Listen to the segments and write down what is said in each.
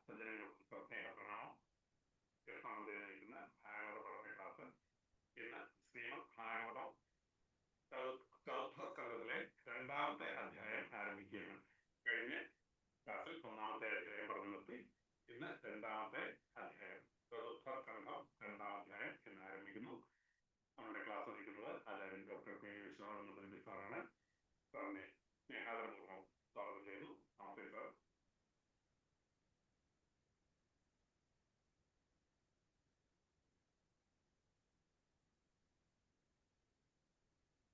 സജ്ജനങ്ങൾക്ക് പ്രത്യേകപ്രണാമം. കൃഷ്ണമന്ദിരിക്കുന്ന ഭാഗവത പഠന ക്ലാസ് ഇന്ന് ശ്രീമദ് ഭാഗവതം ചതുർത്ഥസ്കന്ധത്തിലെ 2ാമത്തെ അധ്യായം ആരംഭിക്കുകയാണ്. കഴിഞ്ഞ ക്ലാസ്സിൽ 1ാമത്തെ അധ്യായം പറഞ്ഞു നിർത്തി. ഇന്ന് 2ാമത്തെ അധ്യായം ചതുർത്ഥസ്കന്ധം 2ാം അധ്യായം ഇന്ന് ആരംഭിക്കുന്നു. നമ്മുടെ ക്ലാസ് നയിക്കുന്നത് ആചാര്യൻ ഡോക്ടർ കെ വിശ്വനാഥൻ സാറാണ്. സാറിനെ സ്നേഹാദരപൂർവ്വം സ്വാഗതം ചെയ്തു. നമസ്തേ സാർ.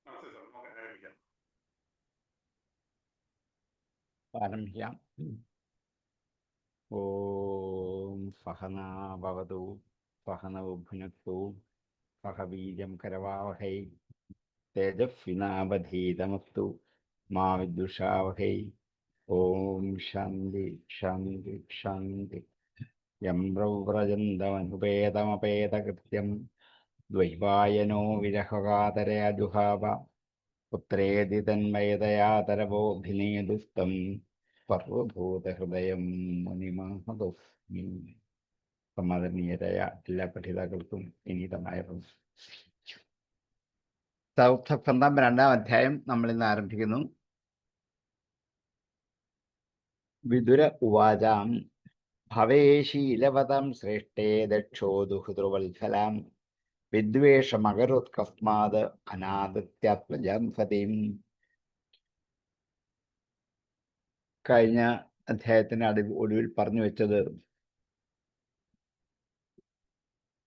നമസ്തേ സാർ, നമുക്ക് ആരംഭിക്കാം. ആരംഭിക്കാം. ഓം സഹനാ ഭവതു സഹനൗ ഭുനക്തു സഹ വീര്യം കരവാവഹൈ തേജസ്വിനാവധീതമസ്തു മാ വിദ്വിഷാവഹൈ. ഓം ശാന്തി ശാന്തി ശാന്തി. യം പ്രൗവ്രജന്തമനുപേതമപേതകൃത്യം ദ്വൈപായനോ വിരഹകാതരയ ജുഹാവ പുത്രേതി തന്മയതയാതരവോഭിനേദുസ്തം സർവഭൂതഹൃദയം മുനിമഹദോസ്മി. സമാദരണീയരായ എല്ലാ പഠിതാക്കൾക്കും വിനീതമായ ചതുർത്ഥസ്കന്ധം 2ാം അധ്യായം നമ്മൾ ഇന്ന് ആരംഭിക്കുന്നു. വിദുര ഉവാചാം ഭവേശീലവതം ശ്രേഷ്ഠേ ദക്ഷോ ദുഹൃതൃവത്സലാം വിദ്വേഷമകരോത്കസ്മാത് അനാദിത്യാത്മജാം സതീം. കഴിഞ്ഞ അധ്യായത്തിന് ഒടുവിൽ പറഞ്ഞു വെച്ചത്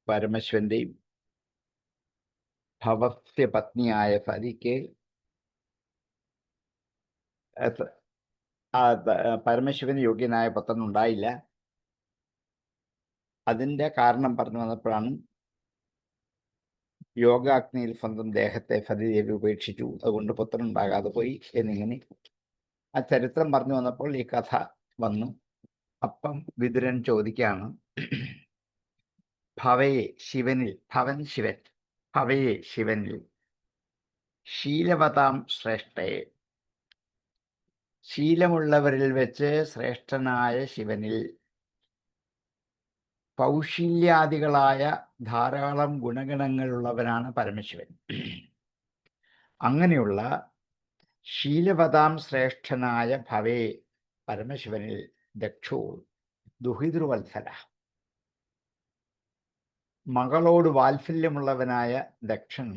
പരമശിവന്റെയും ഭവസ്യ പത്നിയായ സതിക്ക് പരമശിവന് യോഗ്യനായ പുത്രൻ ഉണ്ടായില്ല. അതിൻ്റെ കാരണം പറഞ്ഞു വന്നപ്പോഴാണ് യോഗാഗ്നിയിൽ സ്വന്തം ദേഹത്തെ സതിദേവി ഉപേക്ഷിച്ചു, അതുകൊണ്ട് പുത്രൻ ഉണ്ടാകാതെ പോയി എന്നിങ്ങനെ ആ ചരിത്രം പറഞ്ഞു വന്നപ്പോൾ ഈ കഥ വന്നു. അപ്പം വിതുരൻ ചോദിക്കുകയാണ്, ഭവയെ ശിവനിൽ, ഭവൻ ശിവൻ, ഭവയെ ശിവനിൽ ശീലവതാം ശ്രേഷ്ഠയെ, ശീലമുള്ളവരിൽ വെച്ച് ശ്രേഷ്ഠനായ ശിവനിൽ കൗശല്യാദികളായ ധാരാളം ഗുണഗണങ്ങളുള്ളവനാണ് പരമശിവൻ. അങ്ങനെയുള്ള ശീലവതാം ശ്രേഷ്ഠനായ ഭവേ പരമശിവനിൽ ദക്ഷോ ദുഹിതൃവത്സല, മകളോട് വാത്സല്യമുള്ളവനായ ദക്ഷൻ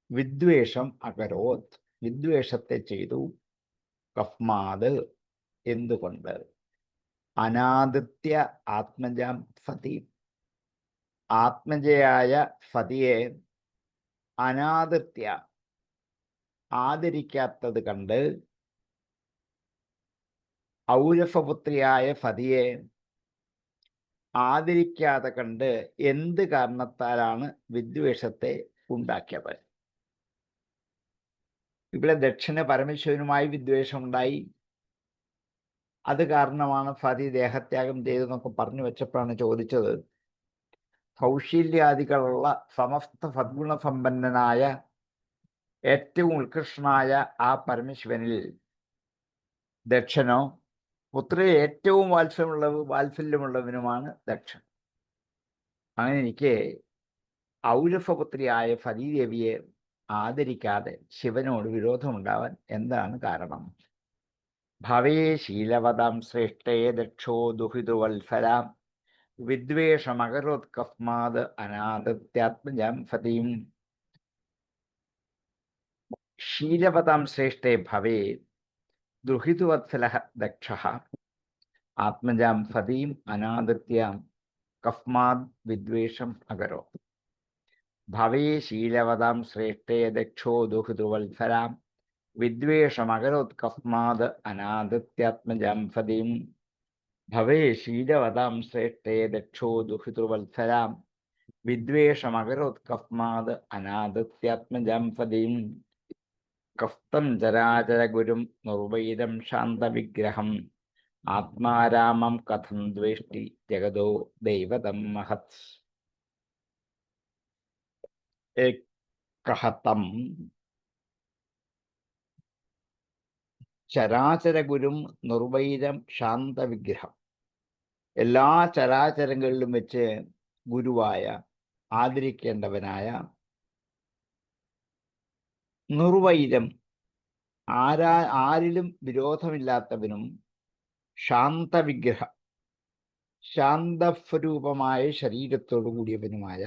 വിദ്വേഷം അകരോത്, വിദ്വേഷത്തെ ചെയ്തു. കസ്മാത് എന്തുകൊണ്ട്, അനാദിത്യ ആത്മജാം സതി, ആത്മജയായ സതിയെ അനാദിത്യ ആദരിക്കാത്തത് കണ്ട്, ഔരസപുത്രിയായ സതിയെ ആദരിക്കാതെ കണ്ട് എന്ത് കാരണത്താലാണ് വിദ്വേഷത്തെ ഉണ്ടാക്കിയത്? ഇവിടെ ദക്ഷന് പരമേശ്വരനുമായി വിദ്വേഷമുണ്ടായി, അത് കാരണമാണ് സതി ദേഹത്യാഗം ചെയ്തെന്നൊക്കെ പറഞ്ഞു വെച്ചപ്പോഴാണ് ചോദിച്ചത്, കൗശല്യാദികളുള്ള സമസ്ത സദ്ഗുണസമ്പന്നനായ ഏറ്റവും ഉത്കൃഷ്ടനായ ആ പരമശിവനിൽ ദക്ഷനോ പുത്രി ഏറ്റവും വാത്സല്യമുള്ളവനുമാണ് ദക്ഷൻ. അങ്ങനെ എനിക്ക് ഔരസപുത്രിയായ സതീദേവിയെ ആദരിക്കാതെ ശിവനോട് വിരോധമുണ്ടാവാൻ എന്താണ് കാരണം? ഭവേ ശീലവതാം ശ്രേഷ്ഠേ ദക്ഷോ ദുഹിതൃവത്സലാം വിദ്വേഷമകരോത്കസ്മാത് അനാദിത്യാത്മജാം സതീം. ശീലവതാം ശ്രേഷ്ഠേ ഭവേ ദുഹിതൃവത്സല ദക്ഷ ആത്മജാം സതീം അനാദിത്യാം കസ്മാത് വിദ്വേഷം അകരോ. ഭവേ ശീലവതാം ശ്രേഷ്ഠേ ദക്ഷോ ദുഹിതൃവത്സലാം വിദ്വേഷമകരോത്കസ്മാത് അനാദിത്യാത്മജാം സതീം. ഭവേ ശീലവതാം ശ്രേഷ്ഠേ ദക്ഷോ ദുഹിതൃവത്സലാം വിദ്വേഷമകരോത്കസ്മാത് അനാദിത്യാത്മജാം സതീം. കസ്തം ചരാചരഗുരും നിർവൈരം ശാന്തവിഗ്രഹം ആത്മാരാമം കഥം ദ്വേഷ്ടി ജഗതോ ദൈവതം മഹത്. കഹതം ചരാചരഗുരും നിർവൈരം ശാന്തവിഗ്രഹം. എല്ലാ ചരാചരങ്ങളിലും വെച്ച് ഗുരുവായ ആദരിക്കേണ്ടവനായ നിർവൈരം ആരിലും വിരോധമില്ലാത്തവനും ശാന്തവിഗ്രഹ ശാന്തസ്വരൂപമായ ശരീരത്തോടു കൂടിയവനുമായ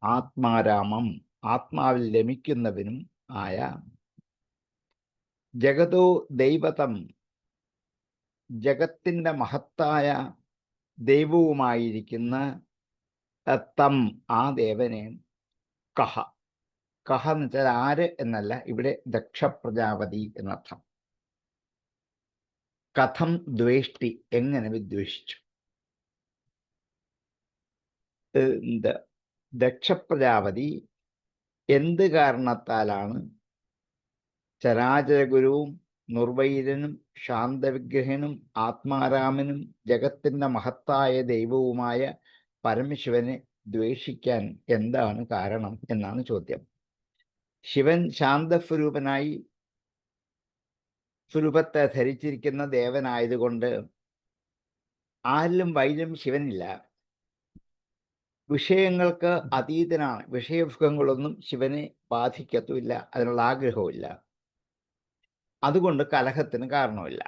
ആത്മാരാമം ആത്മാവിൽ രമിക്കുന്നവനും ആയ ജഗതോ ദൈവതം ജഗത്തിൻ്റെ മഹത്തായ ദൈവവുമായിരിക്കുന്ന തം ആ ദേവനെ കഹ കഹ എന്ന് വെച്ചാൽ ആര് എന്നല്ല, ഇവിടെ ദക്ഷ പ്രജാപതി എന്നർത്ഥം. കഥം ദ്വേഷ്ടി എങ്ങനെ വിദ്വേഷിച്ചു. ദക്ഷ പ്രജാപതി എന്ത് കാരണത്താലാണ് ചരാചരഗുരുവും നിർവൈരനും ശാന്തവിഗ്രഹനും ആത്മാരാമനും ജഗത്തിൻ്റെ മഹത്തായ ദൈവവുമായ പരമശിവനെ ദ്വേഷിക്കാൻ എന്താണ് കാരണം എന്നാണ് ചോദ്യം. ശിവൻ ശാന്തസ്വരൂപനായി സ്വരൂപത്തെ ധരിച്ചിരിക്കുന്ന ദേവനായതുകൊണ്ട് ആരിലും വൈര്യം ശിവനില്ല. വിഷയങ്ങൾക്ക് അതീതനാണ്. വിഷയസുഖങ്ങളൊന്നും ശിവനെ ബാധിക്കത്തുമില്ല, അതിനുള്ള ആഗ്രഹവുമില്ല. അതുകൊണ്ട് കലഹത്തിന് കാരണമില്ല.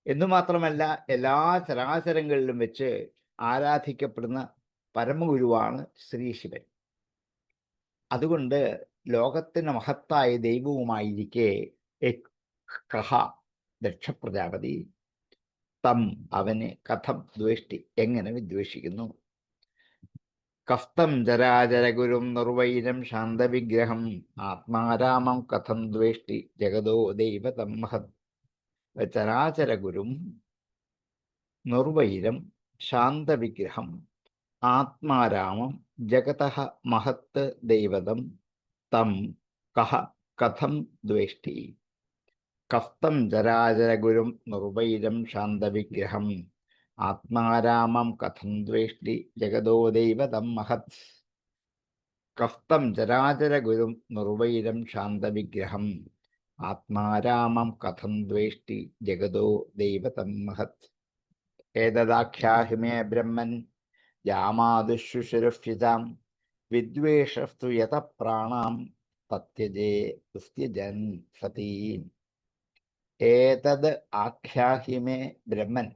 എന്നുമാത്രമല്ല, എല്ലാ ചരാചരങ്ങളിലും വെച്ച് ആരാധിക്കപ്പെടുന്ന പരമഗുരുവാണ് ശ്രീ ശിവൻ. അതുകൊണ്ട് ലോകത്തിന് മഹത്തായ ദൈവവുമായിരിക്കെ കഹ ദക്ഷ പ്രജാപതി തം അവനെ കഥം ദ്വേഷ്ടി എങ്ങനെ വിദ്വേഷിക്കുന്നു. കസ്തം ചരാചരഗുരും നിർവൈരം ശാന്തവിഗ്രഹം ആത്മാരാമം കഥം ദ്വേഷ്ടി ജഗതോ ദൈവതം മഹത്. ചരാചരഗുരും നിർവൈരം ശാന്തവിഗ്രഹം ആത്മാരാമം ജഗതഃ മഹത്ത് ദൈവതം തം കഹ കഥം ദ്വേഷ്ടി. കസ്തം ചരാചരഗുരും നിർവൈരം ശാന്തവിഗ്രഹം ആത്മാരാമം കഥം ദ്വേഷ്ടി ജഗതോ ദൈവതം മഹത്. കസ്തം ചരാചരഗുരും നിർവൈരം ശാന്തവിഗ്രഹം ആത്മാരാമം കഥം ദ്വേഷ്ടി ജഗതോ ദൈവതം മഹത്. ഏതദാഖ്യാഹി മേ ബ്രഹ്മൻ യാമാദുശുശുരഫ്യുതാം വിദ്വേഷസ്തു യത പ്രാണാം തത്യജേ തുസ്ത്യജൻ സതീം. ഏതത് ആഖ്യാഹി മേ ബ്രഹ്മൻ,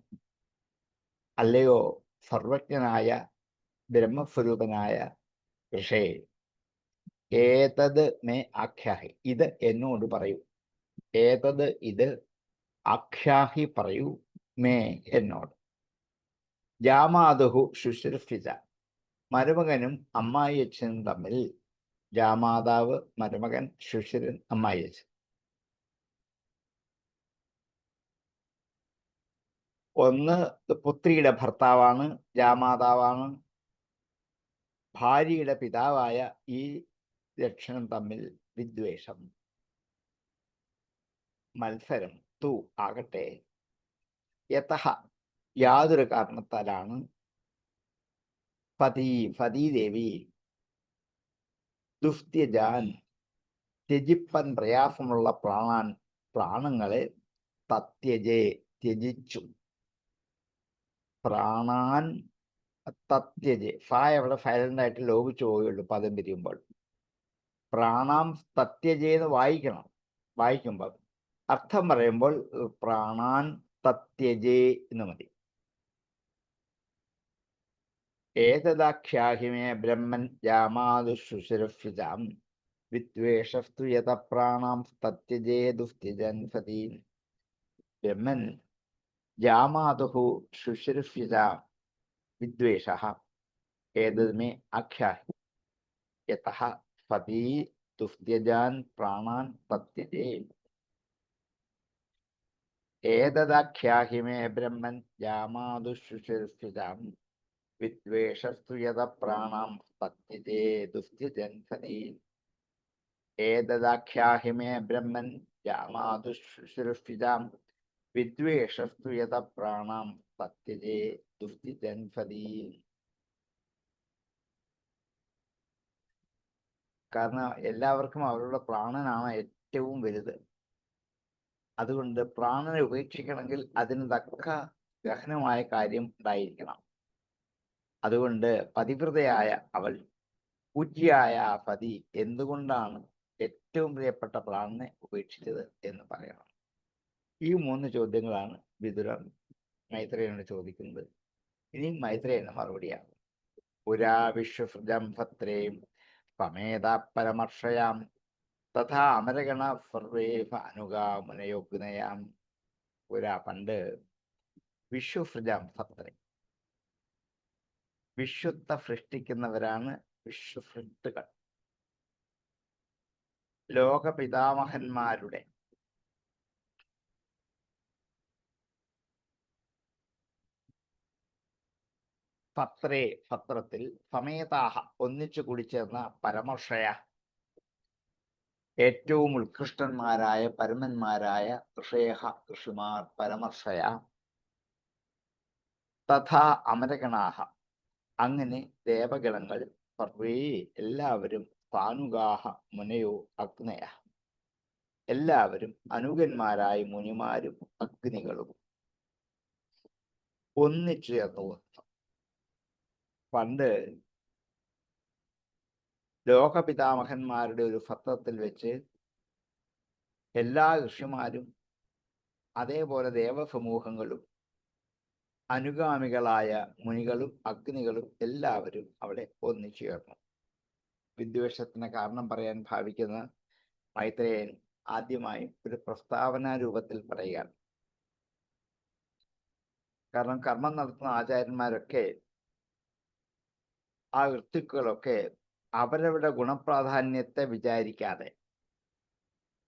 അല്ലയോ സർവജ്ഞനായ ബ്രഹ്മസ്വരൂപനായ ഋഷേ, ഏതത് മേ ആഖ്യാഹി ഇത് എന്നോട് പറയൂ. ഏതത് ഇത്, ആഖ്യാഹി പറയൂ, മേ എന്നോട്. ജാമാതുഹു ശുശ്രൂഷിച്ച മരുമകനും അമ്മായിയച്ഛനും തമ്മിൽ, ജാമാതാവ് മരുമകൻ, ശുശ്രൻ അമ്മായിയച്ഛൻ. ഒന്ന് പുത്രിയുടെ ഭർത്താവാണ്, ജാമാതാവാണ്. ഭാര്യയുടെ പിതാവായ ഈ ലക്ഷണം തമ്മിൽ വിദ്വേഷം, മത്സരം. തു ആകട്ടെ, യതഃ യാതൊരു കാരണത്താലാണ്, ഫതീദേവി ദുസ്ത്യജാൻ ത്യജിപ്പൻ പ്രയാസമുള്ള പ്രാണങ്ങളെ തത്യജേ ത്യജിച്ചു. പ്രാണാൻ തത്യജെ, അവിടെ സൈലന്റ് ആയിട്ട് ലോപിച്ചു പോവുകയുള്ളൂ പദം പിരിയുമ്പോൾ. പ്രാണാം തത്യജേന്ന് വായിക്കുമ്പോൾ അർത്ഥം പറയുമ്പോൾ പ്രാണാൻ തത്യജേ എന്ന് മതി. ഏതദാഖ്യാഹിമേ ബ്രഹ്മൻ യാമാദുശുശുരഫ്യുതാം വിദ്വേഷസ്തു യത പ്രാണാം തത്യജേ ദുസ്ത്യജൻ സതീം. ബ്രഹ്മൻ ജാമാതുഹു ശുശ്രൂഷ്യതാം വിദ്വേഷഃ ഏതത് മേ ആഖ്യാഹി യതഃ സതീ ദുസ്ത്യജാൻ പ്രാണാൻ തത്യജേ. ഏതദാഖ്യാഹി മേ ബ്രഹ്മൻ ജാമാതുശുശുരഫ്യുതാം വിദ്വേഷസ്തു യത പ്രാണാം തത്യജേ ദുസ്ത്യജൻ സതീം. ഏതദാഖ്യാഹി മേ ബ്രഹ്മൻ ജാമാതുശുശുരഫ്യുതാം വിദ്വേഷസ്തു യത പ്രാണാം തത്യജേ ദുസ്ത്യജൻ സതീം. കാരണം എല്ലാവർക്കും അവരുടെ പ്രാണനാണ് ഏറ്റവും വലുത്. അതുകൊണ്ട് പ്രാണനെ ഉപേക്ഷിക്കണമെങ്കിൽ അതിന് തക്ക ഗഹനമായ കാര്യം ഉണ്ടായിരിക്കണം. അതുകൊണ്ട് പതിവ്രതയായ അവൾ പൂജ്യയായ ആ പതി എന്തുകൊണ്ടാണ് ഏറ്റവും പ്രിയപ്പെട്ട പ്രാണനെ ഉപേക്ഷിച്ചത് എന്ന് പറയണം. ഈ 3 ചോദ്യങ്ങളാണ് വിതുരൻ മൈത്രേയനോട് ചോദിക്കുന്നത്. ഇനി മൈത്രേയന് മറുപടിയാണ്. പുരാ വിശ്വസൃജം ഭത്രേം സമേത പരമർഷയാം തഥാ അമരഗണ സർവേ ഭാനുകാമുനയോഗ്നയാം. പുരാ പണ്ട് വിശ്വസൃജം ഭത്രേ, വിശ്വത്തെ സൃഷ്ടിക്കുന്നവരാണ് വിശ്വസൃഷ്ടുകൾ. ലോകപിതാമഹന്മാരുടെ പത്രേ പത്രത്തിൽ സമേതാഹ ഒന്നിച്ചു കൂടിച്ചേർന്ന പരമർഷയ ഏറ്റവും ഉത്കൃഷ്ടന്മാരായ പരമന്മാരായ ഋഷേഹ ഋഷിമാർ പരമർഷയ തഥാ അമരഗണാഹ അങ്ങനെ ദേവഗണങ്ങൾ സർവേ എല്ലാവരും ഭാനുഗാഹ മുനയോ അഗ്നയ എല്ലാവരും അനുഗന്മാരായ മുനിമാരും അഗ്നികളും ഒന്നിച്ചു ചേർന്നു വന്നു. പണ്ട് ലോകപിതാമഹന്മാരുടെ ഒരു സത്രത്തിൽ വെച്ച് എല്ലാ ഋഷിമാരും അതേപോലെ ദേവസമൂഹങ്ങളും അനുഗാമികളായ മുനികളും അഗ്നികളും എല്ലാവരും അവിടെ ഒന്നിച്ചു ചേർന്നു. വിദ്വേഷത്തിന് കാരണം പറയാൻ ഭാവിക്കുന്ന മൈത്രേയൻ ആദ്യമായി ഒരു പ്രസ്താവനാ രൂപത്തിൽ പറയുകയാണ്. കാരണം കർമ്മം നടത്തുന്ന ആചാര്യന്മാരൊക്കെ ആ ഋത്തുക്കളൊക്കെ അവരവരുടെ ഗുണപ്രാധാന്യത്തെ വിചാരിക്കാതെ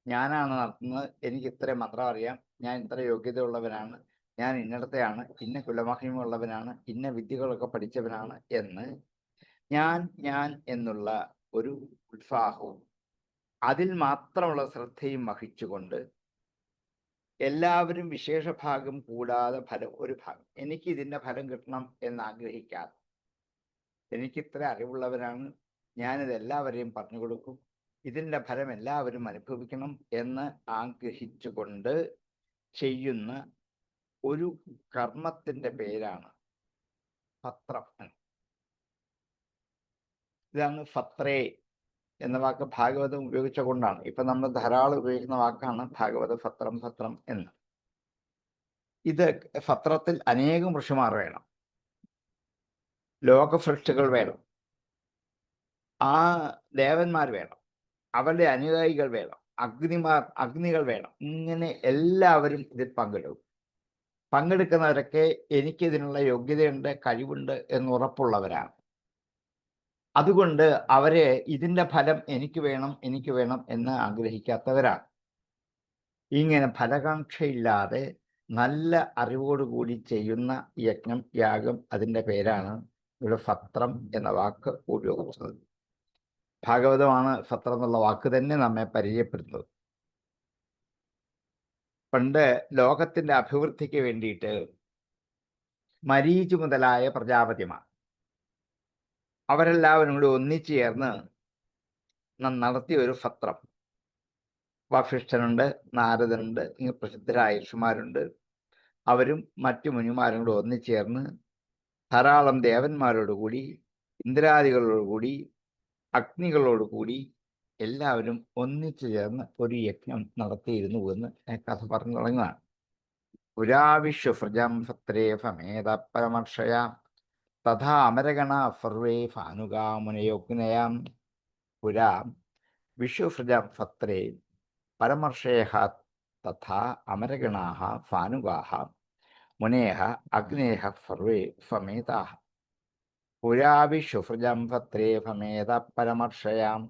ഞാനാണ് നടത്തുന്നത്, എനിക്ക് ഇത്ര മന്ത്രം അറിയാം, ഞാൻ ഇത്ര യോഗ്യതയുള്ളവനാണ്, ഞാൻ ഇന്നടത്തെയാണ്, ഇന്ന കുലമഹിമയുള്ളവനാണ്, ഇന്ന വിദ്യകളൊക്കെ പഠിച്ചവനാണ് എന്ന് ഞാൻ എന്നുള്ള ഒരു ഉത്സാഹവും അതിൽ മാത്രമുള്ള ശ്രദ്ധയും വഹിച്ചുകൊണ്ട് എല്ലാവരും വിശേഷഭാഗം കൂടാതെ ഒരു ഭാഗം എനിക്ക് ഇതിൻ്റെ ഫലം കിട്ടണം എന്ന് ആഗ്രഹിക്കാതെ എനിക്കിത്ര അറിവുള്ളവരാണ്, ഞാനിത് എല്ലാവരെയും പറഞ്ഞു കൊടുക്കും, ഇതിൻ്റെ ഫലം എല്ലാവരും അനുഭവിക്കണം എന്ന് ആഗ്രഹിച്ചുകൊണ്ട് ചെയ്യുന്ന ഒരു കർമ്മത്തിൻ്റെ പേരാണ് പത്രം. ഇതാണ് ഫത്രേ എന്ന വാക്ക് ഭാഗവതം ഉപയോഗിച്ച കൊണ്ടാണ്. ഇപ്പൊ നമ്മൾ ധാരാളം ഉപയോഗിക്കുന്ന വാക്കാണ് ഭാഗവത ഫത്രം എന്ന്. ഇത് ഫത്രത്തിൽ അനേകം ഋഷിമാർ വേണം, ലോകസൃഷ്ടികൾ വേണം, ആ ദേവന്മാർ വേണം, അവരുടെ അനുയായികൾ വേണം, അഗ്നികൾ വേണം. ഇങ്ങനെ എല്ലാവരും ഇതിൽ പങ്കെടുക്കുന്നവരൊക്കെ എനിക്കിതിനുള്ള യോഗ്യതയുണ്ട്, കഴിവുണ്ട് എന്ന് ഉറപ്പുള്ളവരാണ്. അതുകൊണ്ട് അവരെ ഇതിൻ്റെ ഫലം എനിക്ക് വേണം എന്ന് ആഗ്രഹിക്കാത്തവരാണ്. ഇങ്ങനെ ഫലകാംക്ഷയില്ലാതെ നല്ല അറിവോടുകൂടി ചെയ്യുന്ന യജ്ഞം, യാഗം, അതിൻ്റെ പേരാണ് ഇവിടെ ഫത്രം എന്ന വാക്ക് ഉപയോഗിച്ചത്. ഭാഗവതമാണ് ഫത്രം എന്നുള്ള വാക്ക് തന്നെ നമ്മെ പരിചയപ്പെടുത്തുന്നത്. പണ്ട് ലോകത്തിൻ്റെ അഭിവൃദ്ധിക്ക് വേണ്ടിയിട്ട് മരീചി മുതലായ പ്രജാപതിമാർ അവരെല്ലാവരും കൂടി ഒന്നിച്ചു ചേർന്ന് നടത്തിയ ഒരു ഫത്രം. വസിഷ്ഠനുണ്ട്, നാരദനുണ്ട്, ഇങ്ങനെ പ്രസിദ്ധരായ ഋഷിമാരുണ്ട്. അവരും മറ്റു മുനിമാരും കൂടെ ഒന്നിച്ചേർന്ന് ധാരാളം ദേവന്മാരോടുകൂടി, ഇന്ദ്രാദികളോടുകൂടി, അഗ്നികളോടുകൂടി എല്ലാവരും ഒന്നിച്ചു ചേർന്ന് ഒരു യജ്ഞം നടത്തിയിരുന്നു എന്ന് കഥ പറഞ്ഞു തുടങ്ങുന്നതാണ്. പുരാവിശ്വസൃജം ഭത്രേ സമേത പരമർഷയാം തഥാ അമരഗണ സർവേ ഭാനുകാമുനയോഗ്നയാം. പുരാ വിശ്വസൃജം ഭത്രേ പരമർഷേഹ തഥാ അമരഗണാഃ ഭാനുകാഃ മുനേഃ അഗ്നേഃ സർവേ സമേതാഃ. പുരാ വിശ്വസൃജം ഭത്രേ സമേത പരമർഷയാം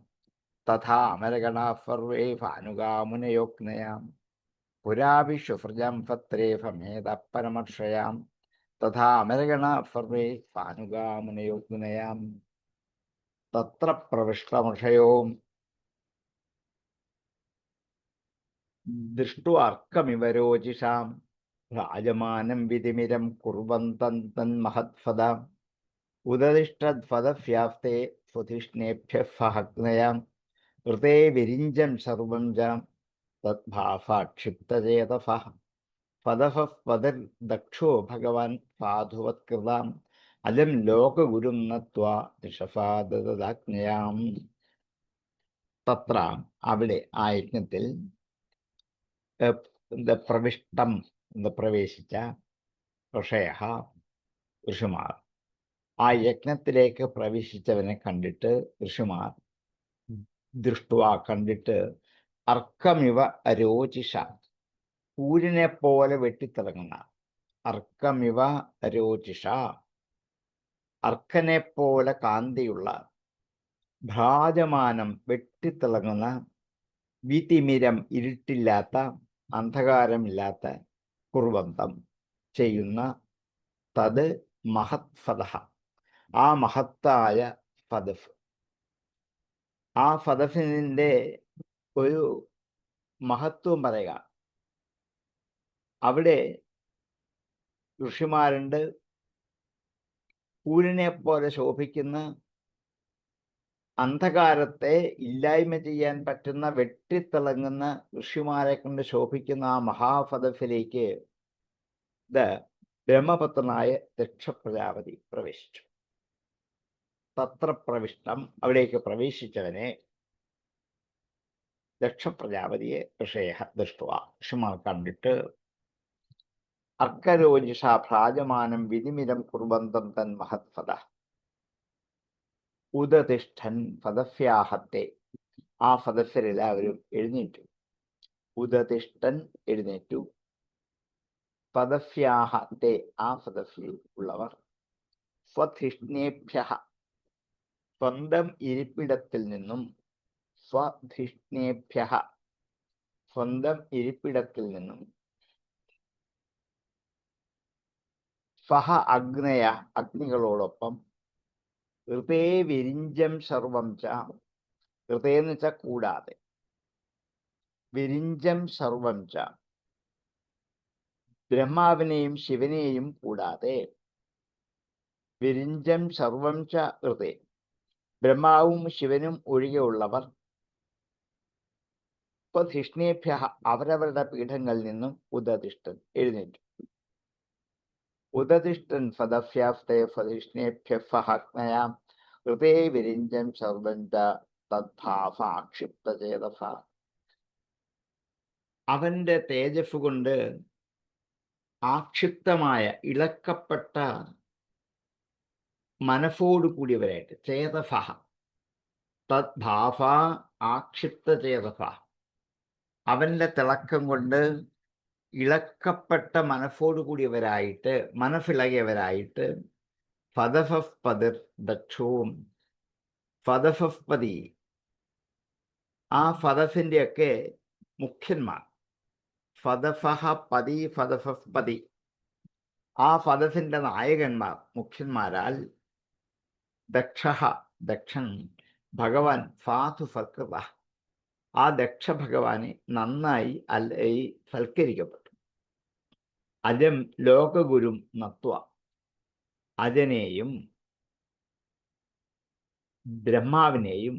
തഥാ അമരഗണാഃ സർവേ ഭാനുകാമുനയോഗ്നയാം. പുരാ വിശ്വസൃജം ഭത്രേ സമേത പരമർഷയാം തഥാ അമരഗണാഃ സർവേ ഭാനുകാമുനയോഗ്നയാം. തത്ര പ്രവിഷ്ടമർഷയോ ദൃഷ്ട്വാർക്കമിവ രോചിഷാം രാജമാനം വിധിമിരം കുർവന്തം തന്മഹത്ഫദ ഉദതിഷ്ഠദ്ഫദവ്യാപ്തേ സ്വധിഷ്ണേഭ്യഃ സഹഗ്നയാം ഋതേ വിരിഞ്ചം സർവം ജാം തദ്ഭാസാക്ഷിപ്തചേതസഃ പദഫഃ ഭഗവാൻ സാധുവത്കൃതാം അലം ലോകഗുരും നത്വാ നിഷഫാദദാജ്ഞയാം. തത്ര അവിടെ ആ യജ്ഞത്തിൽ പ്രവിഷ്ടം പ്രവേശിച്ച ഋഷയഃ ഋഷിമാർ, ആ യജ്ഞത്തിലേക്ക് പ്രവേശിച്ചവനെ കണ്ടിട്ട് ഋഷിമാർ ദൃഷ്ടുവാ കണ്ടിട്ട് അർക്കമിവ രോചിഷ, സൂര്യനെ പോലെ വെട്ടിത്തിളങ്ങുന്ന, അർക്കമിവ രോചിഷ, അർക്കനെ പോലെ കാന്തിയുള്ള, ഭ്രാജമാനം വെട്ടിത്തിളങ്ങുന്ന, വിതിമിരം ഇരുട്ടില്ലാത്ത, അന്ധകാരമില്ലാത്ത, കുർവന്തം ചെയ്യുന്ന, തത് മഹത് ഫതഃ, ആ മഹത്തായ ഫതഫ്. ആ ഫതഫിൻ്റെ ഒരു മഹത്വം പറയുക. അവിടെ ഋഷിമാരുണ്ട്, സൂര്യനെ പോലെ ശോഭിക്കുന്ന, അന്ധകാരത്തെ ഇല്ലായ്മ ചെയ്യാൻ പറ്റുന്ന, വെട്ടിത്തിളങ്ങുന്ന ഋഷിമാരെ കൊണ്ട് ശോഭിക്കുന്ന ആ മഹാഫതഫിലേക്ക് ബ്രഹ്മപുത്രനായ ദക്ഷ പ്രജാപതി പ്രവേശിച്ചു. തത്ര പ്രവിഷ്ടം, അവിടേക്ക് പ്രവേശിച്ചവനെ ദക്ഷ പ്രജാപതിയെ ഋഷയ ദൃഷ്ടുവ, ഋഷിമാർ കണ്ടിട്ട് അർക്കരോജിഷ ഭ്രാജമാനം വിധിമിരം കുർവന്തം തൻ മഹത്ഫത ഉദതിഷ്ഠൻ ഫതഫ്യാഹത്തെ, ആ ഫതഫ്യരെല്ലാവരും എഴുന്നേറ്റു. ഉദതിഷ്ഠൻ എഴുന്നേറ്റു, ഫതഫ്യാഹത്തെ ആ ഫതഫിൽ ഉള്ളവർ, സ്വധിഷ്ണേഭ്യ സ്വന്തം ഇരിപ്പിടത്തിൽ നിന്നും, സ്വധിഷ്ണേഭ്യ സ്വന്തം ഇരിപ്പിടത്തിൽ നിന്നും, സഹ അഗ്നയ അഗ്നികളോടൊപ്പം, ഋതേ വിരിഞ്ചം സർവം ച, ഋതേന്ന് വെച്ചാൽ കൂടാതെ, വിരിഞ്ചം സർവം ച ബ്രഹ്മാവിനെയും ശിവനെയും കൂടാതെ, വിരിഞ്ചം സർവം ച ഋതേ ബ്രഹ്മാവും ശിവനും ഒഴികെയുള്ളവർ, സ്വധിഷ്ണേഭ്യ അവരവരുടെ പീഠങ്ങളിൽ നിന്നും ഉദതിഷ്ഠൻ എഴുന്നേറ്റു. ഉദതിഷ്ഠൻ ഫതഫ്യാസ്തേ ഫതിഷ്ണേഭ്യ ഫഹഗ്നയാം ഋതേ വിരിഞ്ചം സർവം ച തദ്ഭാസാക്ഷിപ്തചേതസ. അവന്റെ തേജസ് കൊണ്ട് ആക്ഷിപ്തമായ ഇളക്കപ്പെട്ട മനസ്സോടു കൂടിയവരായിട്ട്, ചേതസ തദ്ഭാസ ആക്ഷിപ്തചേതസ, അവന്റെ തിളക്കം കൊണ്ട് ഇളക്കപ്പെട്ട മനസ്സോടു കൂടിയവരായിട്ട്, മനസ്സിളകിയവരായിട്ട്, ഫതഫപതിർ ദക്ഷവും, ഫതഫപതി ആ ഫതഫിൻ്റെയൊക്കെ മുഖ്യന്മാർ, ഫതഫഹ പതി ഫതഫപതി ആ ഫതഫിൻ്റെ നായകന്മാർ, മുഖ്യന്മാരാൽ ദക്ഷൻ ഭഗവാൻ സാധു സൽകൃത, ആ ദക്ഷ ഭഗവാനെ നന്നായി സൽക്കരിക്കപ്പെട്ടു. അജം ലോകഗുരും നത്വ, അജനെയും ബ്രഹ്മാവിനെയും,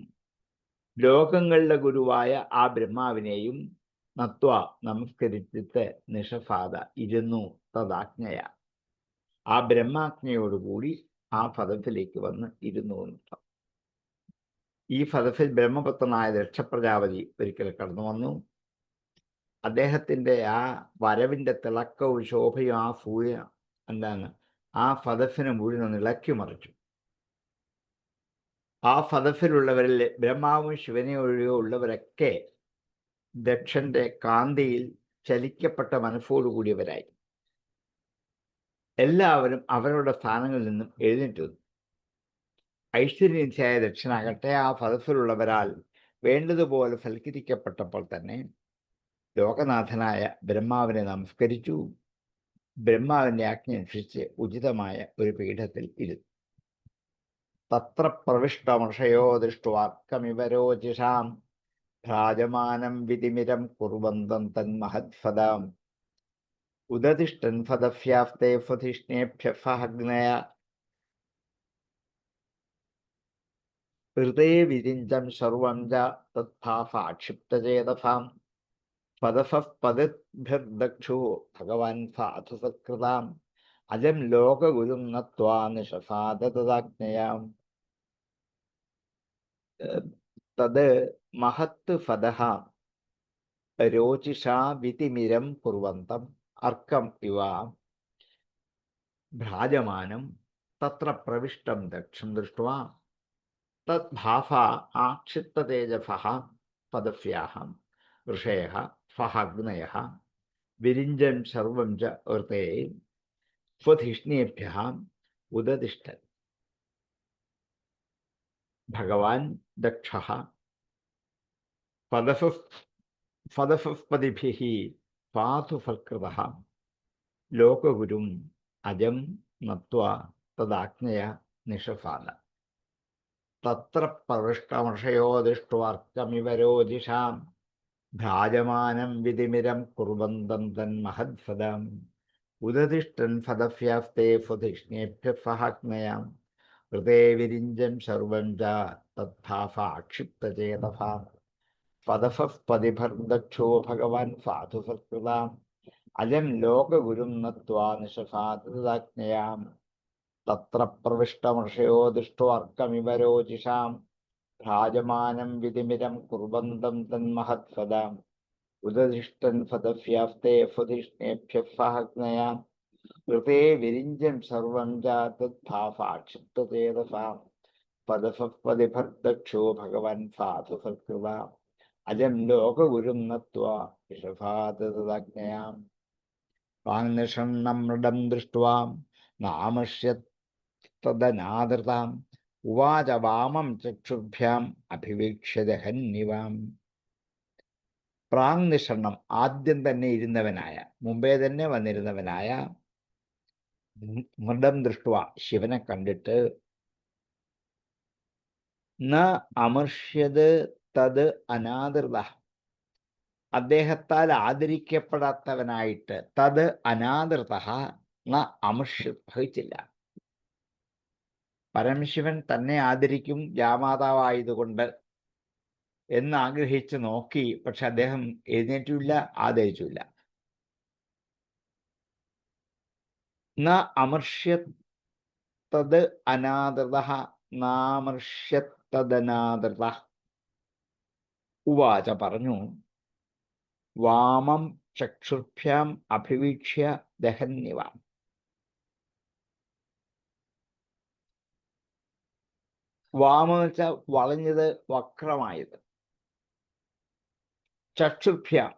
ലോകങ്ങളുടെ ഗുരുവായ ആ ബ്രഹ്മാവിനെയും നത്വ നമസ്കരിച്ചിട്ട് നിഷഫാദ ഇരുന്നു, തദാജ്ഞയ ആ ബ്രഹ്മാജ്ഞയോടുകൂടി ആ ഫതഫിലേക്ക് വന്ന് ഇരുന്നു. ഈ ഫതഫിൽ ബ്രഹ്മപുത്രനായ ദക്ഷപ്രജാപതി ഒരിക്കൽ കടന്നു വന്നു. അദ്ദേഹത്തിൻ്റെ ആ വരവിൻ്റെ തിളക്കവും ശോഭയും ആ സൂര്യ ആ ഫതഫിനെ മുഴുവൻ ഇളക്കി മറിച്ചു. ആ ഫതഫിലുള്ളവരിൽ ബ്രഹ്മാവും ശിവനെ ഒഴികെ ഉള്ളവരൊക്കെ ദക്ഷന്റെ കാന്തിയിൽ ചലിക്കപ്പെട്ട മനസ്സോടുകൂടിയവരായി. എല്ലാവരും അവരുടെ സ്ഥാനങ്ങളിൽ നിന്നും എഴുന്നേറ്റു. ഐശ്വര്യനിധിയായ ദക്ഷനാകട്ടെ ആ ഫതഫിലുള്ളവരാൽ വേണ്ടതുപോലെ സൽക്കരിക്കപ്പെട്ടപ്പോൾ തന്നെ ലോകനാഥനായ ബ്രഹ്മാവിനെ നമസ്കരിച്ചു. ബ്രഹ്മാവിൻ്റെ ആജ്ഞ അനുസരിച്ച് ഉചിതമായ ഒരു പീഠത്തിൽ ഇരുന്നു. തത്ര പ്രവിഷ്ടമർഷയോ ദൃഷ്ട്വാർക്കമിവ രോചിഷാം ഭ്രാജമാനം വിതിമിരം കുർവന്തം തന്മഹത്ഫദാം ഉദതിഷ്ഠൻ ഫതഫ്യാസ്തേ ഫതിഷ്ണേഭ്യ ഫഹഗ്നയ ഹൃദയ വിരിഞ്ചം സർവം ച തദ്ഭാസാക്ഷിപ്തചേതസാം പദഫഃ പദിഭിർദക്ഷോ ഭഗവാൻ സാധു സത്കൃതാം അജം ലോകഗുരും നത്വാ നിഷഫാദ തദാജ്ഞയാം. തത് മഹത് ഫദഃ രോചിഷാ വിതിമിരം കുർവന്തം അർക്കം ഇവ ഭ്രാജമാനം തത്ര പ്രവിഷ്ടം ദക്ഷം ദൃഷ്ട്വാ തദ്ഭാഫ ആക്ഷിപ്തതേജസഃ പദവ്യാഃ ഋഷയഃ സ്വഹഗ്നയഃ വിരിഞ്ചൻ സർവം ച ഋതേ സ്വധിഷ്ണേഭ്യഃ ഉദതിഷ്ഠൻ. ഭഗവാൻ ദക്ഷഃ പദഫഃപദിഭിഃ പാതു സൽകൃതഃ ലോകഗുരും അജം നത്വാ തദാജ്ഞയ നിഷഫാദ. തത്ര പ്രവിഷ്ടമർഷയോ ദൃഷ്ട്വാർക്കമിവ രോജിഷാം ഭ്രാജമാനം വിധിമിരം കുർവന്തം തന്മഹദ്ഫദം ഉദതിഷ്ഠൻ ഫദഫ്യാസ്തേ സ്വധിഷ്ണേഭ്യഃ സഹാജ്ഞയാം ഋതേ വിരിഞ്ചൻ സർവം ച തദ്ഭാസാക്ഷിപ്തചേതസഃ. പദഫഃ പദിഭിർദക്ഷോ ഭഗവാൻ സാധു സത്കൃതാം അജം ലോകഗുരും നത്വാ നിഷഫാദ തദാജ്ഞയാം തത്ര പ്രവിഷ്ടമർഷയോ ദൃഷ്ട്വാർക്കമിവ രോചിഷാം ഭ്രാജമാനം വിധിമിരം കുർവന്തം തന്മഹത്ഫദം ഉദതിഷ്ഠൻ ഫദഫ്യാസ്തേ സ്വധിഷ്ണേഭ്യഃ സഹാജ്ഞയാം ഋതേ വിരിഞ്ചൻ സർവം ച തദ്ഭാസാക്ഷിപ്തചേതസഃ. പദഫഃ പദിഭിർദക്ഷോ ഭഗവാൻ സാധു സത്കൃതാം അജം ലോകഗുരും നത്വാ നിഷഫാദ തദാജ്ഞയാം വാങ്നിഷണ്ണം മൃഡം ദൃഷ്ട്വാ നാമശ്യത്തദനാദൃതാം ഉവാച വാമം ചക്ഷുർഭ്യാം അഭിവീക്ഷ്യ ദഹന്നിവാം. പ്രാങ്നിഷണ്ണം ആദ്യം തന്നെ ഇരുന്നവനായ, മുമ്പേ തന്നെ വന്നിരുന്നവനായ മൃഡം ദൃഷ്ട്വാ ശിവനെ കണ്ടിട്ട് ന അമർഷ്യത് തത് അനാദൃത അദ്ദേഹത്താൽ ആദരിക്കപ്പെടാത്തവനായിട്ട് തത് അനാദൃത ന അമർഷ്യത് ഭവിച്ചില്ല. പരമശിവൻ തന്നെ ആദരിക്കും ജാമാതാവായതുകൊണ്ട് എന്നാഗ്രഹിച്ച് നോക്കി, പക്ഷെ അദ്ദേഹം എഴുന്നേറ്റില്ല, ആദരിച്ചില്ല. ന അമർഷ്യത് തത് അനാദൃത നാമർഷ്യത് തദനാദൃത. ഉവാച പറഞ്ഞു വാമം ചക്ഷുർഭ്യാം അഭിവീക്ഷ്യ ദഹന്നിവ. വാമം വെച്ചാൽ വളഞ്ഞത്, വക്രമായത്. ചക്ഷുർഭ്യാം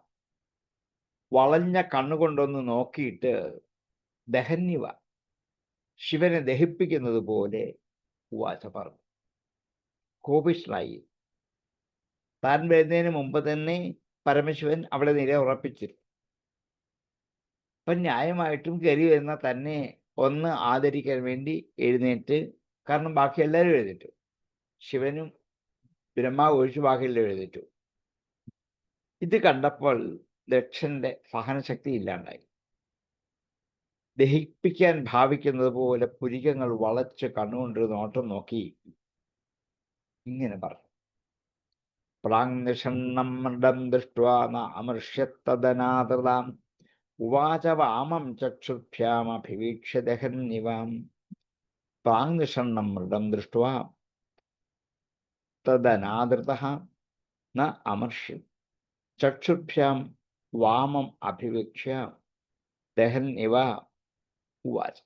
വളഞ്ഞ കണ്ണുകൊണ്ടൊന്ന് നോക്കിയിട്ട് ദഹന്നിവ ശിവനെ ദഹിപ്പിക്കുന്നത് പോലെ ഉവാച പറഞ്ഞു. കോപിഷ്ഠനായി. താൻ വരുന്നതിന് മുമ്പ് തന്നെ പരമശിവൻ അവിടെ നില ഉറപ്പിച്ചിരുന്നു. അപ്പം ന്യായമായിട്ടും കയറി വരുന്ന തന്നെ ഒന്ന് ആദരിക്കാൻ വേണ്ടി എഴുന്നേറ്റ്, കാരണം ബാക്കി എല്ലാവരും എഴുന്നേറ്റു, ശിവനും ബ്രഹ്മാവ് ഒഴിച്ചു ബാക്കിയെല്ലാം എഴുന്നേറ്റു. ഇത് കണ്ടപ്പോൾ ദക്ഷന്റെ സഹനശക്തി ഇല്ലാണ്ടായി. ദഹിപ്പിക്കാൻ ഭാവിക്കുന്നത് പോലെ പുരികങ്ങൾ വളച്ച് കണ്ണുകൊണ്ട് നോട്ടം നോക്കി ഇങ്ങനെ പറഞ്ഞു. പ്രാങ്നിഷണ്ണം മൃഡം ദൃഷ്ട്വാ ന അമർഷ്യത് തദനാദൃതാം ഉവാച വാമം ചക്ഷുർഭ്യാം അഭിവീക്ഷ്യ ദഹന്നിവാം. പ്രാങ്നിഷണ്ണം മൃഡം ദൃഷ്ട്വാ തദനാദൃതഃ ന അമർഷ്യത് ചക്ഷുർഭ്യാം വാമം അഭിവീക്ഷ്യ ദഹന്നിവ ഉവാച.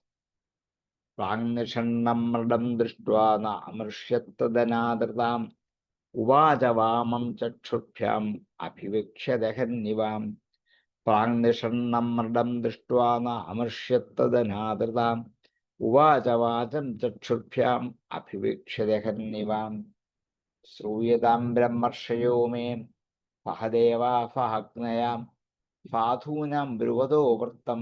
പ്രാങ്നിഷണ്ണം മൃഡം ദൃഷ്ട്വാ ന അമർഷ്യത് തദനാദൃതാം ഉവാച വാമം ചക്ഷുർഭ്യാം അഭിവീക്ഷ്യ ദഹന്നിവാം. പ്രാങ്നിഷണ്ണം മൃഡം ദൃഷ്ട്വാ ന അമർഷ്യത് തദനാദൃതാം ഉവാച വാചം ചക്ഷുർഭ്യാം അഭിവീക്ഷ്യ ദഹന്നിവാം. ശ്രൂയതാം ബ്രഹ്മർഷയോ മേ സഹദേവാ സഹഗ്നയാം സാധൂനാം ബ്രുവതോ വൃത്തം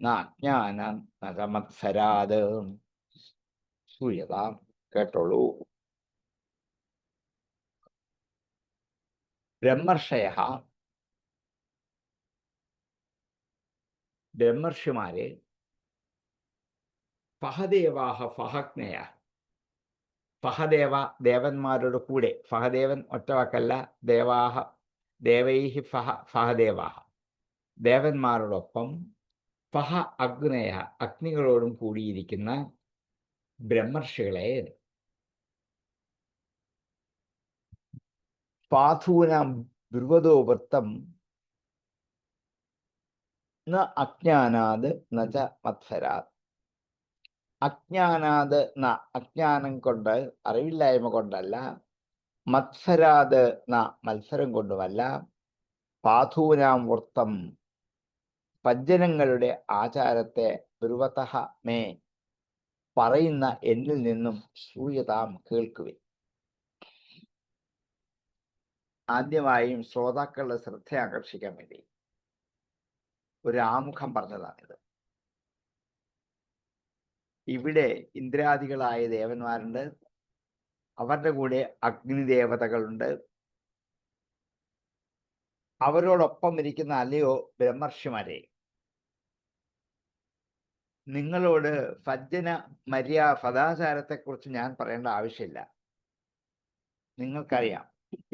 നാജ്ഞാനം നമത്സരാത്. ശ്രൂയതാം കേട്ടോളൂ. ബ്രഹ്മർഷയ ബ്രഹ്മർഷിമാരെ സഹദേവാഹ സഹജ്ഞയ ഫഹദേവ ദേവന്മാരുടെ കൂടെ, ഫഹദേവൻ ഒറ്റവാക്കല്ല, ദേവാഹ ദേവൈഹി ഫഹദേവാഹ ദേവന്മാരോടൊപ്പം, ഫഹ അഗ്നേയ അഗ്നികളോടും കൂടിയിരിക്കുന്ന ബ്രഹ്മർഷികളെ, പാഥൂനാം ദുർവതോ വൃത്തം ന അജ്ഞാനാത് നച മത്സരാത്. അജ്ഞാനാത് ന അജ്ഞാനം കൊണ്ട്, അറിവില്ലായ്മ കൊണ്ടല്ല, മത്സരാത് ന മത്സരം കൊണ്ടുമല്ല, പാഥൂനാം വൃത്തം പജ്ജനങ്ങളുടെ ആചാരത്തെ ദുർവതഃ മേ പറയുന്ന എന്നിൽ നിന്നും ശ്രൂയതാം കേൾക്കുവിൻ. ആദ്യമായും ശ്രോതാക്കളുടെ ശ്രദ്ധ ആകർഷിക്കാൻ വേണ്ടി ഒരു ആമുഖം പറഞ്ഞതാണിത്. ഇവിടെ ഇന്ദ്രാദികളായ ദേവന്മാരുണ്ട്, അവരുടെ കൂടെ അഗ്നിദേവതകളുണ്ട്, അവരോടൊപ്പം ഇരിക്കുന്ന അല്ലയോ ബ്രഹ്മർഷിമാരെ, നിങ്ങളോട് സജ്ജന സദാചാരത്തെക്കുറിച്ച് ഞാൻ പറയേണ്ട ആവശ്യമില്ല, നിങ്ങൾക്കറിയാം.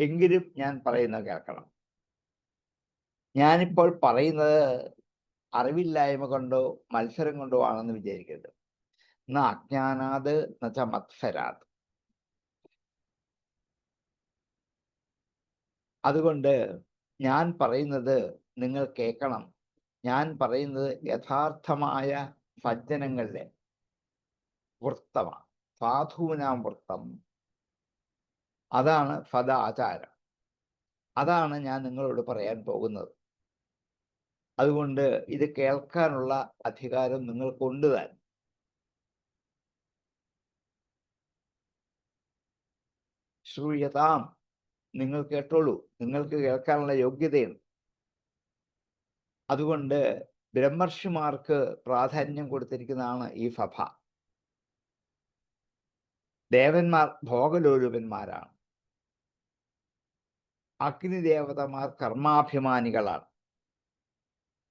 എങ്കിലും ഞാൻ പറയുന്നത് കേൾക്കണം. ഞാനിപ്പോൾ പറയുന്നത് അറിവില്ലായ്മ കൊണ്ടോ മത്സരം കൊണ്ടോ ആണെന്ന് വിചാരിക്കരുത്. ന അജ്ഞാനാത് എന്നുവെച്ചാൽ മത്സരാത്. അതുകൊണ്ട് ഞാൻ പറയുന്നത് നിങ്ങൾ കേൾക്കണം. ഞാൻ പറയുന്നത് യഥാർത്ഥമായ സജ്ജനങ്ങളുടെ വൃത്തമാണ്, സാധൂനാം വൃത്തം. അതാണ് സദാചാരം. അതാണ് ഞാൻ നിങ്ങളോട് പറയാൻ പോകുന്നത്. അതുകൊണ്ട് ഇത് കേൾക്കാനുള്ള അധികാരം നിങ്ങൾക്കുണ്ട് താൻ. ശ്രൂയതാം, നിങ്ങൾ കേട്ടോളൂ, നിങ്ങൾക്ക് കേൾക്കാനുള്ള യോഗ്യതയുണ്ട്. അതുകൊണ്ട് ബ്രഹ്മർഷിമാർക്ക് പ്രാധാന്യം കൊടുത്തിരിക്കുന്നതാണ് ഈ സഭ. ദേവന്മാർ ഭോഗലോലുപന്മാരാണ്, അഗ്നിദേവതമാർ കർമാഭിമാനികളാണ്.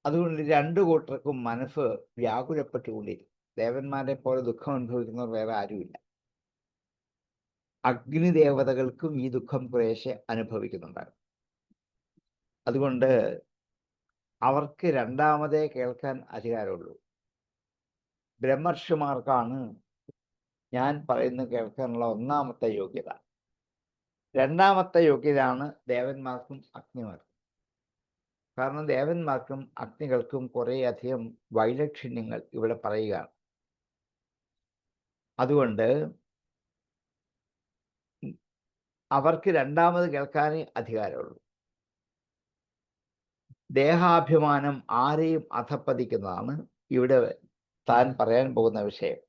അതുകൊണ്ട് രണ്ടു കൂട്ടർക്കും മനസ്സ് വ്യാകുലപ്പെട്ടുകൊണ്ടിരിക്കും. ദേവന്മാരെ പോലെ ദുഃഖം അനുഭവിക്കുന്നവർ വേറെ ആരുമില്ല. അഗ്നിദേവതകൾക്കും ഈ ദുഃഖം കുറേശ്ശെ അനുഭവിക്കുന്നുണ്ടാകും. അതുകൊണ്ട് അവർക്ക് രണ്ടാമതേ കേൾക്കാൻ അധികാരമുള്ളൂ. ബ്രഹ്മർഷിമാർക്കാണ് ഞാൻ പറയുന്നത് കേൾക്കാനുള്ള ഒന്നാമത്തെ യോഗ്യത. രണ്ടാമത്തെ യോഗ്യതയാണ് ദേവന്മാർക്കും അഗ്നിമാർക്കും. കാരണം ദേവന്മാർക്കും അഗ്നികൾക്കും കുറേയധികം വൈലക്ഷണ്യങ്ങൾ ഇവിടെ പറയുകയാണ്. അതുകൊണ്ട് അവർക്ക് രണ്ടാമത് കേൾക്കാനേ അധികാരമുള്ളൂ. ദേഹാഭിമാനം ആരെയും അധപ്പതിക്കുന്നതാണ് ഇവിടെ താൻ പറയാൻ പോകുന്ന വിഷയം.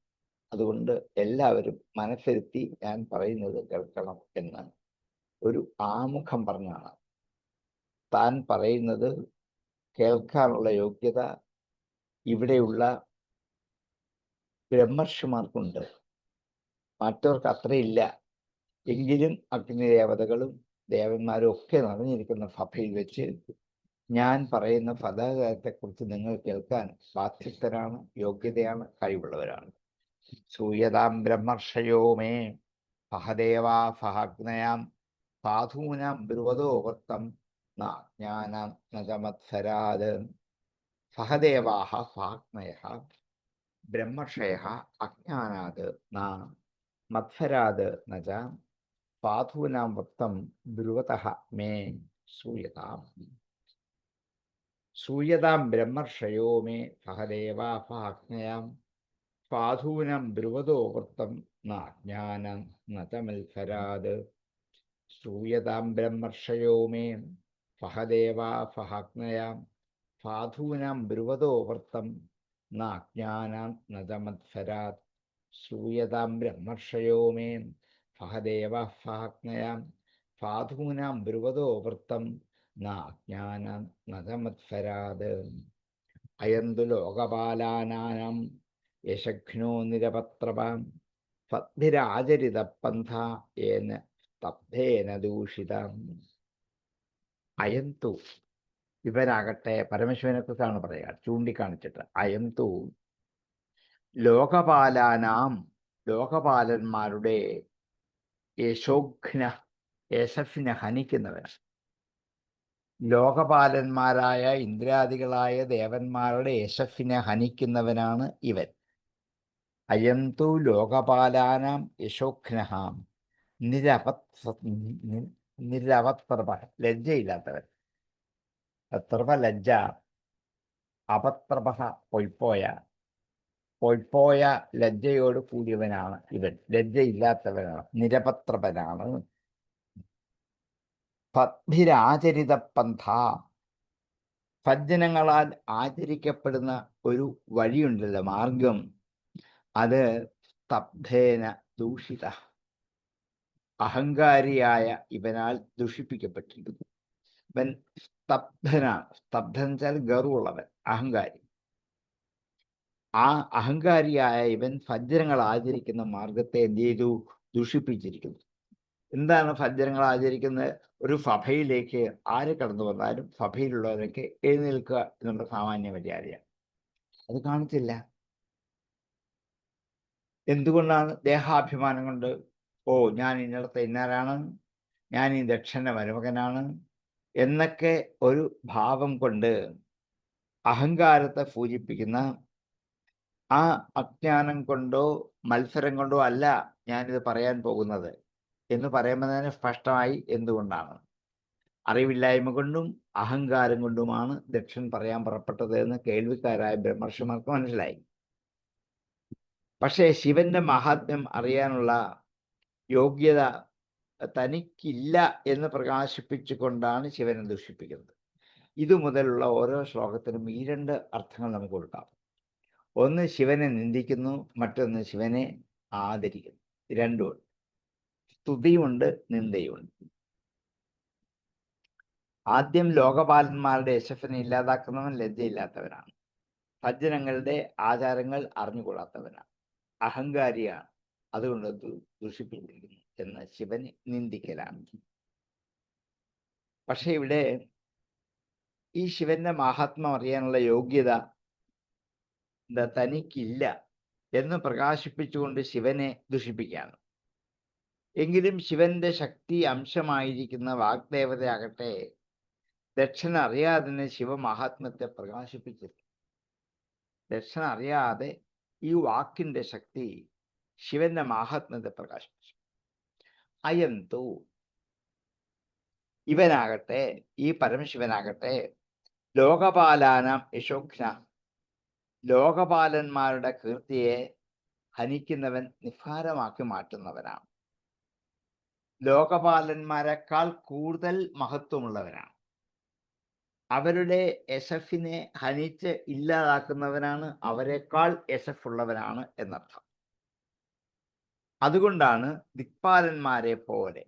അതുകൊണ്ട് എല്ലാവരും മനസ്സിരുത്തി ഞാൻ പറയുന്നത് കേൾക്കണം എന്ന് ഒരു ആമുഖം പറഞ്ഞാണ്. താൻ പറയുന്നത് കേൾക്കാനുള്ള യോഗ്യത ഇവിടെയുള്ള ബ്രഹ്മർഷിമാർക്കുണ്ട്, മറ്റവർക്ക് അത്രയില്ല. എങ്കിലും അഗ്നിദേവതകളും ദേവന്മാരും ഒക്കെ നിറഞ്ഞിരിക്കുന്ന സഭയിൽ വെച്ച് ഞാൻ പറയുന്ന സദാചാരത്തെക്കുറിച്ച് നിങ്ങൾ കേൾക്കാൻ ബാധ്യസ്ഥരാണ്, യോഗ്യതയാണ്, കഴിവുള്ളവരാണ്. സൂയതാം ബ്രഹ്മർഷയോ മേ സഹദേവാ സഹഗ്നയാം സാധൂനാം ബ്രുവതോ വൃത്തം ന ജ്ഞാനം നമത്സരാത്. സഹദേവാഹ സഹഗ്നയഃ ബ്രഹ്മർഷയഃ അജ്ഞാനാത് ന മത്സരാത് നച സാധൂനാം വൃത്തം ബ്രുവതഃ മേ ശ്രൂയതാം. ശ്രൂയതാം ബ്രഹ്മർഷയോ മേ സഹദേവാ സഹഗ്നയാം സാധൂനാം ബ്രുവതോ വൃത്തം ന ജ്ഞാനം ന ച മത്സരാത്. ശ്രൂയതാം ബ്രഹ്മർഷയോ മേ സഹദേവാ സഹഗ്നയാം സാധൂനാം ബ്രുവതോ വൃത്തം ന ജ്ഞാനം ന ച മത്സരാത്. ശ്രൂയതാം ബ്രഹ്മർഷയോ മേ സഹദേവാ സഹഗ്നയാം സാധൂനാം ബ്രുവതോ വൃത്തം ന ജ്ഞാനം ന ച മത്സരാത്. അയന്തു ലോകപാലാനാം യശഘ്നോ നിരപത്രവാം സദ്ഭിരാചരിത പന്ഥ ഏന സ്തബ്ധേന ദൂഷിതം. അയന്തു, ഇവരാകട്ടെ പരമശിവനെ കുറിച്ചാണ് പറയുക, ചൂണ്ടിക്കാണിച്ചിട്ട്. അയന്തു ലോകപാലാനാം, ലോകപാലന്മാരുടെ യശോഘ്ന, യശസ്സിനെ ഹനിക്കുന്നവൻ. ലോകപാലന്മാരായ ഇന്ദ്രാദികളായ ദേവന്മാരുടെ യശസ്സിനെ ഹനിക്കുന്നവനാണ് ഇവൻ. അയന്തു ലോകപാലാനാം യശോഘ്നഃ നിരവത്രപ, ലജ്ജയില്ലാത്തവൻ. അത്രപ ലജ്ജ, അപത്രപ പൊയ്പോയ ലജ്ജയോട് കൂടിയവനാണ് ഇവൻ. ലജ്ജയില്ലാത്തവനാണ്, നിരപത്രപനാണ്. പദ്ഭിരാചരിത പന്ഥ, സജ്ജനങ്ങളാൽ ആചരിക്കപ്പെടുന്ന ഒരു വഴിയുണ്ടല്ലോ, മാർഗം, അത് സ്തബ്ധേന ദൂഷിത, അഹങ്കാരിയായ ഇവനാൽ ദുഷിപ്പിക്കപ്പെട്ടിരിക്കുന്നു. ഇവൻ സ്തബ്ധനാണ്. സ്തബ്ധൻ വെച്ചാൽ ഗർവുള്ളവൻ, അഹങ്കാരി. ആ അഹങ്കാരിയായ ഇവൻ സജ്ജനങ്ങൾ ആചരിക്കുന്ന മാർഗത്തെ എന്ത് ചെയ്തു? ദുഷിപ്പിച്ചിരിക്കുന്നു. എന്താണ് സജ്ജനങ്ങൾ ആചരിക്കുന്നത്? ഒരു സഭയിലേക്ക് ആര് കടന്നു വന്നാലും സഭയിലുള്ളവരൊക്കെ എഴുന്നേൽക്കുക എന്നുള്ള സാമാന്യ മര്യാദയാണ്. അത് കാണിച്ചില്ല. എന്തുകൊണ്ടാണ്? ദേഹാഭിമാനം കൊണ്ട്. ഓ, ഞാൻ ഇന്നടത്തെ ഇന്നാരാണ്, ഞാൻ ഈ ദക്ഷന്റെ മരുമകനാണ് എന്നൊക്കെ ഒരു ഭാവം കൊണ്ട്, അഹങ്കാരത്തെ സൂചിപ്പിക്കുന്ന ആ അജ്ഞാനം കൊണ്ടോ മത്സരം കൊണ്ടോ അല്ല ഞാനിത് പറയാൻ പോകുന്നത് എന്ന് പറയുമ്പോൾ തന്നെ സ്പഷ്ടമായി എന്തുകൊണ്ടാണ്. അറിവില്ലായ്മ കൊണ്ടും അഹങ്കാരം കൊണ്ടുമാണ് ദക്ഷൻ പറയാൻ പുറപ്പെട്ടത് എന്ന് കേൾവിക്കാരായ ബ്രഹ്മർഷിമാർക്ക് മനസ്സിലായി. പക്ഷേ ശിവന്റെ മഹാത്മ്യം അറിയാനുള്ള യോഗ്യത തനിക്കില്ല എന്ന് പ്രകാശിപ്പിച്ചുകൊണ്ടാണ് ശിവനെ ദുഷിപ്പിക്കുന്നത്. ഇതുമുതലുള്ള ഓരോ ശ്ലോകത്തിനും ഈ രണ്ട് അർത്ഥങ്ങൾ നമുക്ക് കൊടുക്കാം. ഒന്ന് ശിവനെ നിന്ദിക്കുന്നു, മറ്റൊന്ന് ശിവനെ ആദരിക്കുന്നു. രണ്ടുമുണ്ട്, സ്തുതിയുണ്ട്, നിന്ദയുണ്ട്. ആദ്യം ലോകപാലന്മാരുടെ യശസ്സിനെ ഇല്ലാതാക്കുന്നവൻ ലജ്ജയില്ലാത്തവനാണ്. സജ്ജനങ്ങളുടെ ആചാരങ്ങൾ അറിഞ്ഞുകൊള്ളാത്തവനാണ്, അഹങ്കാരിയാണ്, അതുകൊണ്ട് ദുഷിപ്പിച്ചിരിക്കുന്നു എന്ന് ശിവനെ നിന്ദിക്കലാണ്. പക്ഷെ ഇവിടെ ഈ ശിവന്റെ മഹാത്മ്യം അറിയാനുള്ള യോഗ്യത തനിക്കില്ല എന്ന് പ്രകാശിപ്പിച്ചുകൊണ്ട് ശിവനെ ദുഷിപ്പിക്കുകയാണ്. എങ്കിലും ശിവന്റെ ശക്തി അംശമായിരിക്കുന്ന വാഗ്ദേവതയാകട്ടെ ദക്ഷൻ അറിയാതെ ശിവമഹാത്മ്യത്തെ പ്രകാശിപ്പിച്ചിരുന്നു. ദക്ഷൻ അറിയാതെ ഈ വാക്കിന്റെ ശക്തി ശിവന്റെ മഹാത്മ്യത്തെ പ്രകാശിപ്പിച്ചു. അയന്തു, ഇവനാകട്ടെ, ഈ പരമശിവനാകട്ടെ, ലോകപാലാനാം യശോഘ്ന, ലോകപാലന്മാരുടെ കീർത്തിയെ ഹനിക്കുന്നവൻ, നിസ്സാരമാക്കി മാറ്റുന്നവനാണ്. ലോകപാലന്മാരെക്കാൾ കൂടുതൽ മഹത്വമുള്ളവനാണ്. അവരുടെ യശസ്സിനെ ഹനിച്ച് ഇല്ലാതാക്കുന്നവനാണ്, അവരെക്കാൾ യശസ്സുള്ളവനാണ് എന്നർത്ഥം. അതുകൊണ്ടാണ് ദിക്പാലന്മാരെ പോലെ,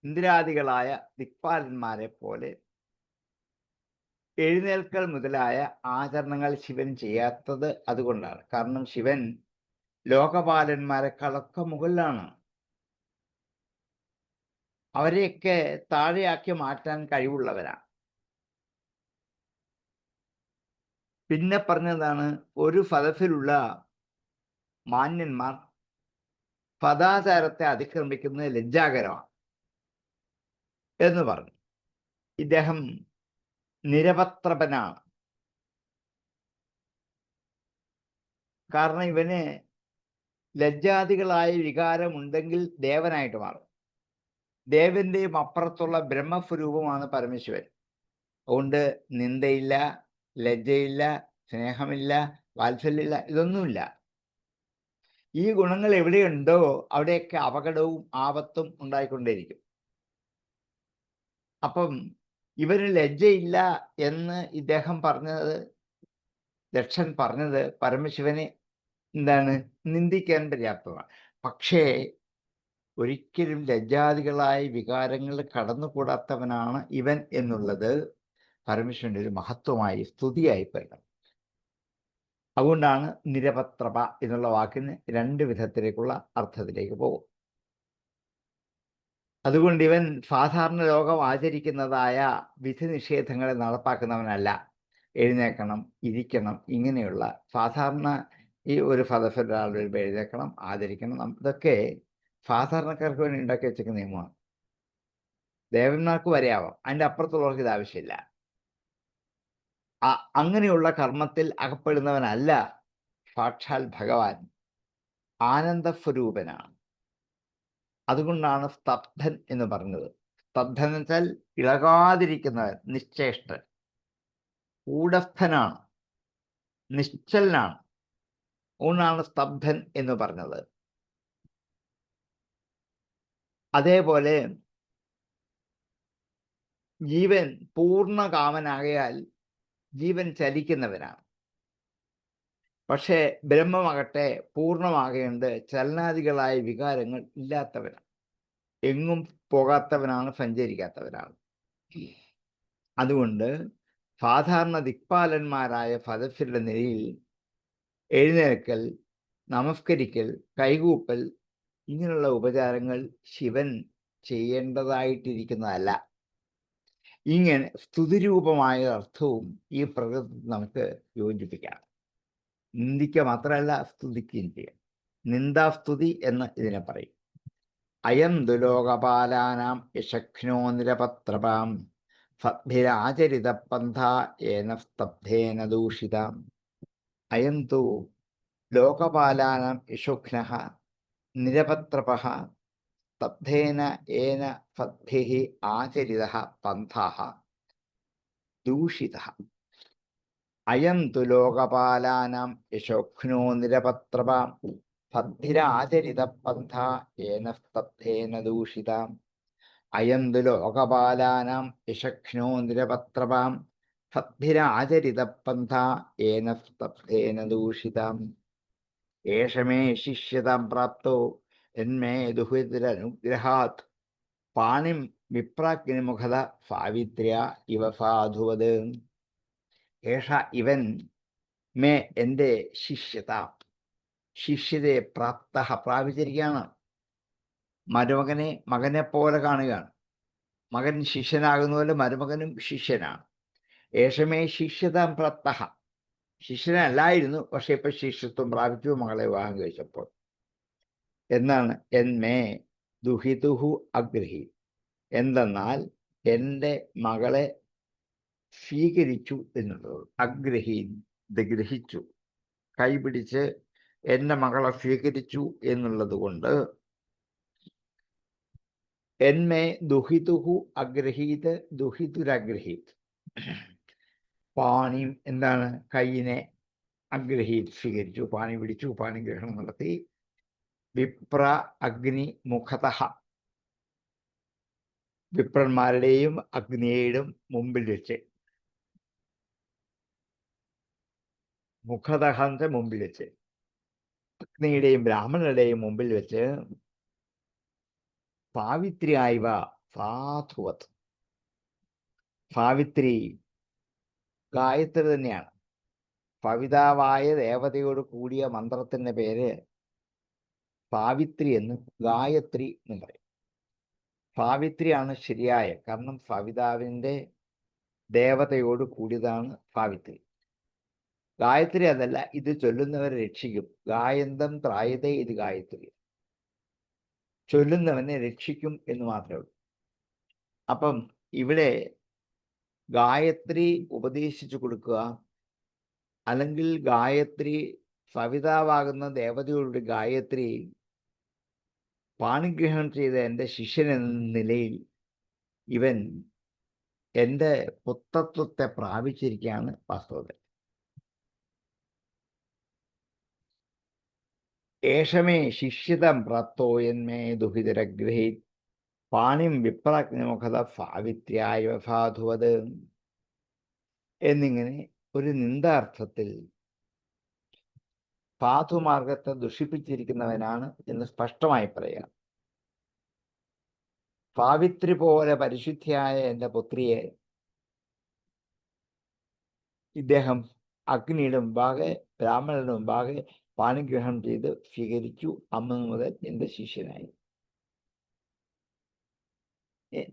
ഇന്ദ്രാദികളായ ദിക്പാലന്മാരെ പോലെ എഴുന്നേൽക്കൽ മുതലായ ആചരണങ്ങൾ ശിവൻ ചെയ്യാത്തത്. അതുകൊണ്ടാണ്. കാരണം ശിവൻ ലോകപാലന്മാരെക്കാളൊക്കെ മുകളിലാണ്. അവരെയൊക്കെ താഴെയാക്കി മാറ്റാൻ കഴിവുള്ളവരാണ്. പിന്നെ പറഞ്ഞതാണ്, ഒരു സദസ്സിലുള്ള മാന്യന്മാർ സദാചാരത്തെ അതിക്രമിക്കുന്നത് ലജ്ജാകരമാണ് എന്ന് പറഞ്ഞു. ഇദ്ദേഹം നിരപത്രപനാണ്. കാരണം ഇവന് ലജ്ജാദികളായ വികാരമുണ്ടെങ്കിൽ ദേവനായിട്ട് മാറും. ദേവന്റെയും അപ്പുറത്തുള്ള ബ്രഹ്മസ്വരൂപമാണ് പരമശിവൻ. അതുകൊണ്ട് നിന്ദയില്ല, ലജ്ജയില്ല, സ്നേഹമില്ല, വാത്സല്യമില്ല, ഇതൊന്നുമില്ല. ഈ ഗുണങ്ങൾ എവിടെയുണ്ടോ അവിടെയൊക്കെ അപകടവും ആപത്തും ഉണ്ടായിക്കൊണ്ടേയിരിക്കും. അപ്പം ഇവന് ലജ്ജയില്ല എന്ന് ഇദ്ദേഹം പറഞ്ഞത്, ദക്ഷൻ പറഞ്ഞത് പരമശിവനെ എന്താണ് നിന്ദിക്കാൻ പര്യാപ്തമാണ്. പക്ഷേ ഒരിക്കലും ലജ്ജാദികളായ വികാരങ്ങൾ കടന്നുകൂടാത്തവനാണ് ഇവൻ എന്നുള്ളത് പരമശിവന്റെ ഒരു മഹത്വമായി, സ്തുതിയായി പറയണം. അതുകൊണ്ടാണ് നിരപത്രപ എന്നുള്ള വാക്കിന് രണ്ട് വിധത്തിലേക്കുള്ള അർത്ഥത്തിലേക്ക് പോകും. അതുകൊണ്ട് ഇവൻ സാധാരണ ലോകം ആചരിക്കുന്നതായ വിധി നിഷേധങ്ങളെ നടപ്പാക്കുന്നവനല്ല. എഴുന്നേക്കണം, ഇരിക്കണം, ഇങ്ങനെയുള്ള സാധാരണ ഈ ഒരു സദസ്സിൽ ഒരാളുടെ എഴുന്നേക്കണം, ആദരിക്കണം, ഇതൊക്കെ സാധാരണക്കാർക്ക് വേണ്ടി ഉണ്ടാക്കി വെച്ചിരിക്കുന്ന നിയമമാണ്. ദേവന്മാർക്ക് വരെ ആവാം, അതിൻ്റെ അപ്പുറത്തുള്ളവർക്ക് ഇത് ആവശ്യമില്ല. അങ്ങനെയുള്ള കർമ്മത്തിൽ അകപ്പെടുന്നവനല്ല സാക്ഷാൽ ഭഗവാൻ. ആനന്ദസ്വരൂപനാണ്. അതുകൊണ്ടാണ് സ്തബ്ധൻ എന്ന് പറഞ്ഞത്. സ്തബ്ധൻ എന്ന് വെച്ചാൽ ഇളകാതിരിക്കുന്നവൻ, നിശ്ചേഷ്ടൻ, കൂടസ്ഥനാണ്, നിശ്ചലനാണ്. അതുകൊണ്ടാണ് സ്തബ്ധൻ എന്ന് പറഞ്ഞത്. അതേപോലെ ജീവൻ പൂർണ്ണകാമനാകയാൽ ജീവൻ ചലിക്കുന്നവനാണ്. പക്ഷേ ബ്രഹ്മമാകട്ടെ പൂർണ്ണമാകേണ്ട ചലനാദികളായ വികാരങ്ങൾ ഇല്ലാത്തവനാണ്. എങ്ങും പോകാത്തവനാണ്, സഞ്ചരിക്കാത്തവനാണ്. അതുകൊണ്ട് സാധാരണ ദിക്പാലന്മാരായ സദസ്യരുടെ നിലയിൽ എഴുന്നേൽക്കൽ, നമസ്കരിക്കൽ, കൈകൂപ്പൽ ഇങ്ങനെയുള്ള ഉപചാരങ്ങൾ ശിവൻ ചെയ്യേണ്ടതായിട്ടിരിക്കുന്നതല്ല. ഇങ്ങനെ സ്തുതിരൂപമായ അർത്ഥവും ഈ പ്രകൃതി നമുക്ക് യോജിപ്പിക്കാം. നിന്ദിക്കുക മാത്രമല്ല, സ്തുതിക്കുകയും ചെയ്യാം. നിന്ദാസ്തുതി എന്ന് ഇതിനെ പറയും. അയം ദുലോകപാലാനാം യശഘ്നോ നിരപത്രപാം സദ്ഭിരാചരിത പന്ഥ ഏന സ്തബ്ധേന ദൂഷിതാം. അയം തു ലോകപാലാനാം യശുഘ്നഃ നിരപത്രപഃ സ്തബ്ധേന ഏന സദ്ഭിഃ ആചരിതഃ പന്ഥഃ ദൂഷിതഃ. അയം തു ലോകപാലാനാം യശോഘ്നോ നിരപത്രപാം സദ്ഭിരാചരിത പന്ഥ ഏന സ്തബ്ധേന ദൂഷിതാം. അയം തു ലോകപാലാനാം യശഘ്നോ നിരപത്രപാം സദ്ഭിരാചരിത പന്ഥ ഏന സ്തബ്ധേന ദൂഷിതാം. ഏഷ മേ ശിഷ്യതാം പ്രാപ്തോ യന്മേ ദുഹിതരനുഗ്രഹാത് പാണിം വിപ്രാഗ്നിമുഖത സാവിത്ര്യ ഇവ സാധുവത്. ഏഷ ഇവൻ മേ എൻ്റെ ശിഷ്യത, ശിഷ്യതയെ പ്രാപിച്ചിരിക്കുകയാണ്. മരുമകനെ മകനെ പോലെ കാണുകയാണ്. മകൻ ശിഷ്യനാകുന്ന പോലെ മരുമകനും ശിഷ്യനാണ്. ഏഷമേ ശിഷ്യതാം പ്രാപ്ത, ശിഷ്യനല്ലായിരുന്നു, പക്ഷെ ഇപ്പം ശിഷ്യത്വം പ്രാപിച്ചു മകളെ വിവാഹം കഴിച്ചപ്പോൾ. എന്നാണ് എന്മേ ദുഹിതുഹു അഗ്രഹി, എന്തെന്നാൽ എൻ്റെ മകളെ സ്വീകരിച്ചു എന്നുള്ളത്. ഗ്രഹിച്ചു, കൈപിടിച്ച് എൻ്റെ മകളെ സ്വീകരിച്ചു എന്നുള്ളത് കൊണ്ട് എന്മേ ദുഹിതുഹു അഗ്രഹീത് ദുഹിതുരഗ്രഹീത്. പാണിയും എന്താണ്, കൈയിനെ അഗ്രഹീത് സ്വീകരിച്ചു, പാണി പിടിച്ചു, പാണിഗ്രഹണം നടത്തി. വിപ്ര അഗ്നി മുഖതഃ, വിപ്രന്മാരുടെയും അഗ്നിയുടെയും മുമ്പിൽ വെച്ച്, മുഖതഹന്റെ മുമ്പിൽ വെച്ച്, അഗ്നിയുടെയും ബ്രാഹ്മണരുടെയും മുമ്പിൽ വെച്ച് സാവിത്രിയായവ സാധുവത്. സാവിത്രി ഗായത്രി തന്നെയാണ്. പവിതാവായ ദേവതയോട് കൂടിയ മന്ത്രത്തിൻ്റെ പേര് സാവിത്രി എന്നും ഗായത്രി എന്നും പറയും. സാവിത്രിയാണ് ശരിയായ, കാരണം സവിതാവിൻ്റെ ദേവതയോട് കൂടിയതാണ് സാവിത്രി. ഗായത്രി അതല്ല, ഇത് ചൊല്ലുന്നവരെ രക്ഷിക്കും. ഗായന്തം ത്രായതേ ഇത് ഗായത്രി, ചൊല്ലുന്നവനെ രക്ഷിക്കും എന്ന് മാത്രമേ ഉള്ളൂ. അപ്പം ഇവിടെ ഗായത്രി ഉപദേശിച്ചു കൊടുക്കുക, അല്ലെങ്കിൽ ഗായത്രി സവിതാവാകുന്ന ദേവതയോട് ഗായത്രി പാണിഗ്രഹണം ചെയ്ത എൻ്റെ ശിഷ്യൻ എന്ന നിലയിൽ ഇവൻ എൻ്റെ പുത്രത്വത്തെ പ്രാപിച്ചിരിക്കുകയാണ് വാസ്തവത്തിൽ. ഏഷമേ ശിഷ്യതം പ്രാപ്തോ യന്മേ ദുഹിതരഗ്രഹീത് പാണിം വിപ്രാഗ്നിമുഖത സാവിത്ര്യായ സാധുവത് എന്നിങ്ങനെ ഒരു നിന്ദാർത്ഥത്തിൽ സാധുമാർഗത്തെ ദുഷിപ്പിച്ചിരിക്കുന്നവനാണ് എന്ന് സ്പഷ്ടമായി പറയാം. സാവിത്രി പോലെ പരിശുദ്ധിയായ എൻ്റെ പുത്രിയെ ഇദ്ദേഹം അഗ്നിയുടെ മുമ്പാകെ ബ്രാഹ്മണരുടെ മുമ്പാകെ പാണിഗ്രഹണം ചെയ്ത് സ്വീകരിച്ചു. അന്ന് മുതൽ എൻ്റെ ശിഷ്യനായി.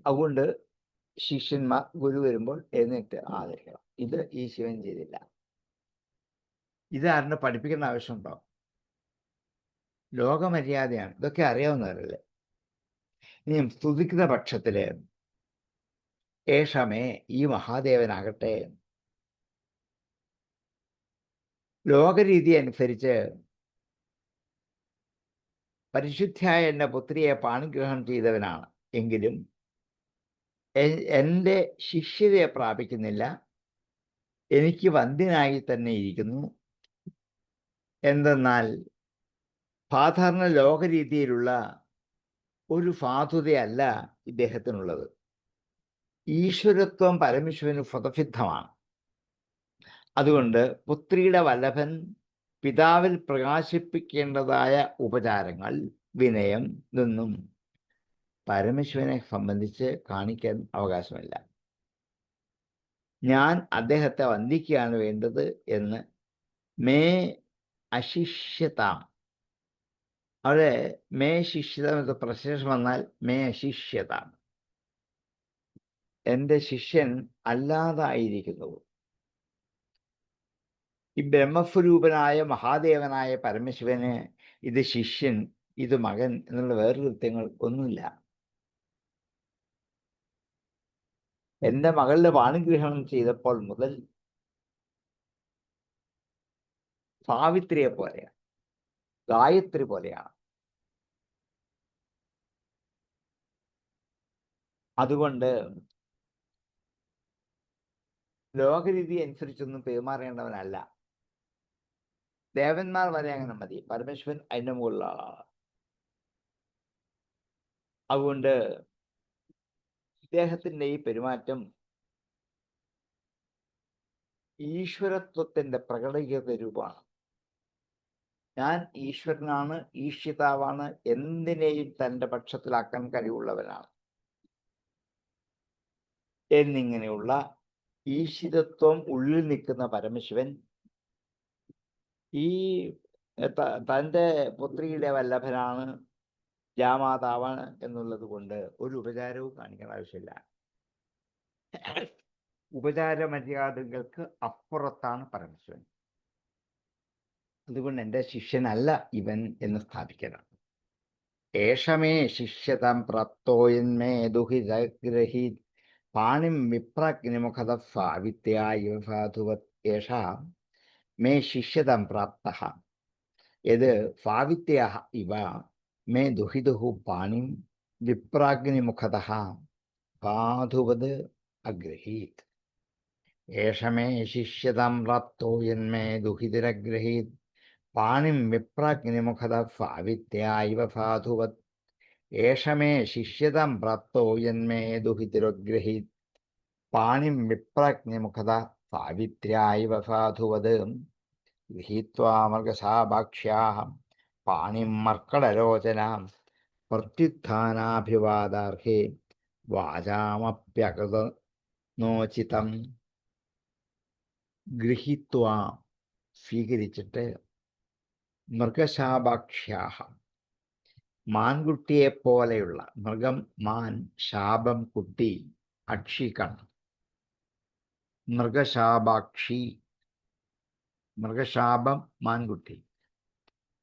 അതുകൊണ്ട് ശിഷ്യന്മാർ ഗുരു വരുമ്പോൾ എഴുന്നേറ്റ് ആദരിക്കണം. ഇത് ഈ ശിവൻ ചെയ്തില്ല. ഇതാരുടെ പഠിപ്പിക്കേണ്ട ആവശ്യമുണ്ടോ? ലോകമര്യാദയാണ്. ഇതൊക്കെ അറിയാവുന്നവരല്ലേ. ഇനി സ്തുതിക്കുന്ന പക്ഷത്തില് ഏഷമേ, ഈ മഹാദേവനാകട്ടെ ലോകരീതി അനുസരിച്ച് പരിശുദ്ധിയായ എൻ്റെ പുത്രിയെ പാണിഗ്രഹണം ചെയ്തവനാണ്. എങ്കിലും എൻ്റെ ശിഷ്യതയെ പ്രാപിക്കുന്നില്ല. എനിക്ക് വന്ധ്യനായി തന്നെ ഇരിക്കുന്നു. എന്തെന്നാൽ സാധാരണ ലോകരീതിയിലുള്ള ഒരു സാധുതയല്ല ഇദ്ദേഹത്തിനുള്ളത്. ഈശ്വരത്വം പരമേശ്വരന് സ്വതസിദ്ധമാണ്. അതുകൊണ്ട് പുത്രിയുടെ വല്ലഭൻ പിതാവിൽ പ്രകാശിപ്പിക്കേണ്ടതായ ഉപചാരങ്ങൾ, വിനയം ഇതൊന്നും പരമേശ്വരനെ സംബന്ധിച്ച് കാണിക്കാൻ അവകാശമില്ല. ഞാൻ അദ്ദേഹത്തെ വന്ദിക്കുകയാണ് വേണ്ടത് എന്ന് മേ അശിഷ്യതാം. അവിടെ മേ ശിഷ്യതാം എന്ന പ്രശേഷം വന്നാൽ മേ അശിഷ്യതാം, എൻ്റെ ശിഷ്യൻ അല്ലാതായിരിക്കുന്നു. ഈ ബ്രഹ്മസ്വരൂപനായ മഹാദേവനായ പരമശിവന് ഇത് ശിഷ്യൻ, ഇത് മകൻ എന്നുള്ള വേറൊരു കൃത്യങ്ങൾ ഒന്നുമില്ല. എൻ്റെ മകളുടെ പാണിഗ്രഹണം ചെയ്തപ്പോൾ മുതൽ സാവിത്രിയെ പോലെയാണ്, ഗായത്രി പോലെയാണ്. അതുകൊണ്ട് ലോകരീതി അനുസരിച്ചൊന്നും പെരുമാറേണ്ടവനല്ല. ദേവന്മാർ വരെ അങ്ങനെ മതി, പരമേശ്വരൻ അതിൻ്റെ മുകളിലുള്ള ആളാണ്. അതുകൊണ്ട് ഇദ്ദേഹത്തിൻ്റെ ഈ പെരുമാറ്റം ഈശ്വരത്വത്തിൻ്റെ പ്രകടീകൃത രൂപമാണ്. ഞാൻ ഈശ്വരനാണ്, ഈശ്വതാവാണ്, എന്തിനേയും തൻ്റെ പക്ഷത്തിലാക്കാൻ കഴിവുള്ളവനാണ് എന്നിങ്ങനെയുള്ള ഈശ്വരത്വം ഉള്ളിൽ നിൽക്കുന്ന പരമശിവൻ ഈ തൻ്റെ പുത്രിയുടെ വല്ലഭനാണ്, ജാമാതാവാണ് എന്നുള്ളത് കൊണ്ട് ഒരു ഉപചാരവും കാണിക്കേണ്ട ആവശ്യമില്ല. ഉപചാര മര്യാദകൾക്ക് അപ്പുറത്താണ് പരമശിവൻ. അതുകൊണ്ട് എൻ്റെ ശിഷ്യനല്ല ഇവൻ എന്ന് സ്ഥാപിക്കണം. ഏഷമേ ശിഷ്യതാം പ്രാപ്തോയന്മേ ദുഹിതഗ്രഹീ പാണിം വിപ്രാഗ്നിമുഖത സാവിത്യായ സാധുവത് ഏഷ മേ ശിഷ്യതാം പ്രാപ്തഃ യത് സാവിത്യാഃ ഇവ മേ ദുഹിതുഃ പാണിം വിപ്രാഗ്നിമുഖതഃ സാധുവത് അഗ്രഹീത്. ഏഷമേ ശിഷ്യതാം പ്രാപ്തോ യന്മേ ദുഹിതിരഗ്രഹീത് പാണിം വിപ്രാഗ്നിമുഖത സാവിത്യായ സാധുവത്. ഏഷമേ ശിഷ്യതാം പ്രാപ്തോ യന്മേ ദുഹിതിരഗ്രഹീത് പാണിം വിപ്രാഗ്നിമുഖത സാവിത്യായ സാധുവത്. ഗൃഹീത്വാ മൃഗശാഭാക്ഷ്യാഃ പാണിം മർക്കടലോചനാം പ്രത്യുത്ഥാനാഭിവാദാർഹേ വാചാമപ്യകൃതനോചിതം. ഗൃഹീത്വാ സ്വീകരിച്ചിട്ട്, മൃഗശാഭാക്ഷ്യാഃ മാൻകുട്ടിയെപ്പോലെയുള്ള, മൃഗം മാൻ, ശാപം കുട്ടി, അക്ഷി കണ്ണ്, മൃഗശാഭാക്ഷി, മൃഗശാപം മാൻകുട്ടി,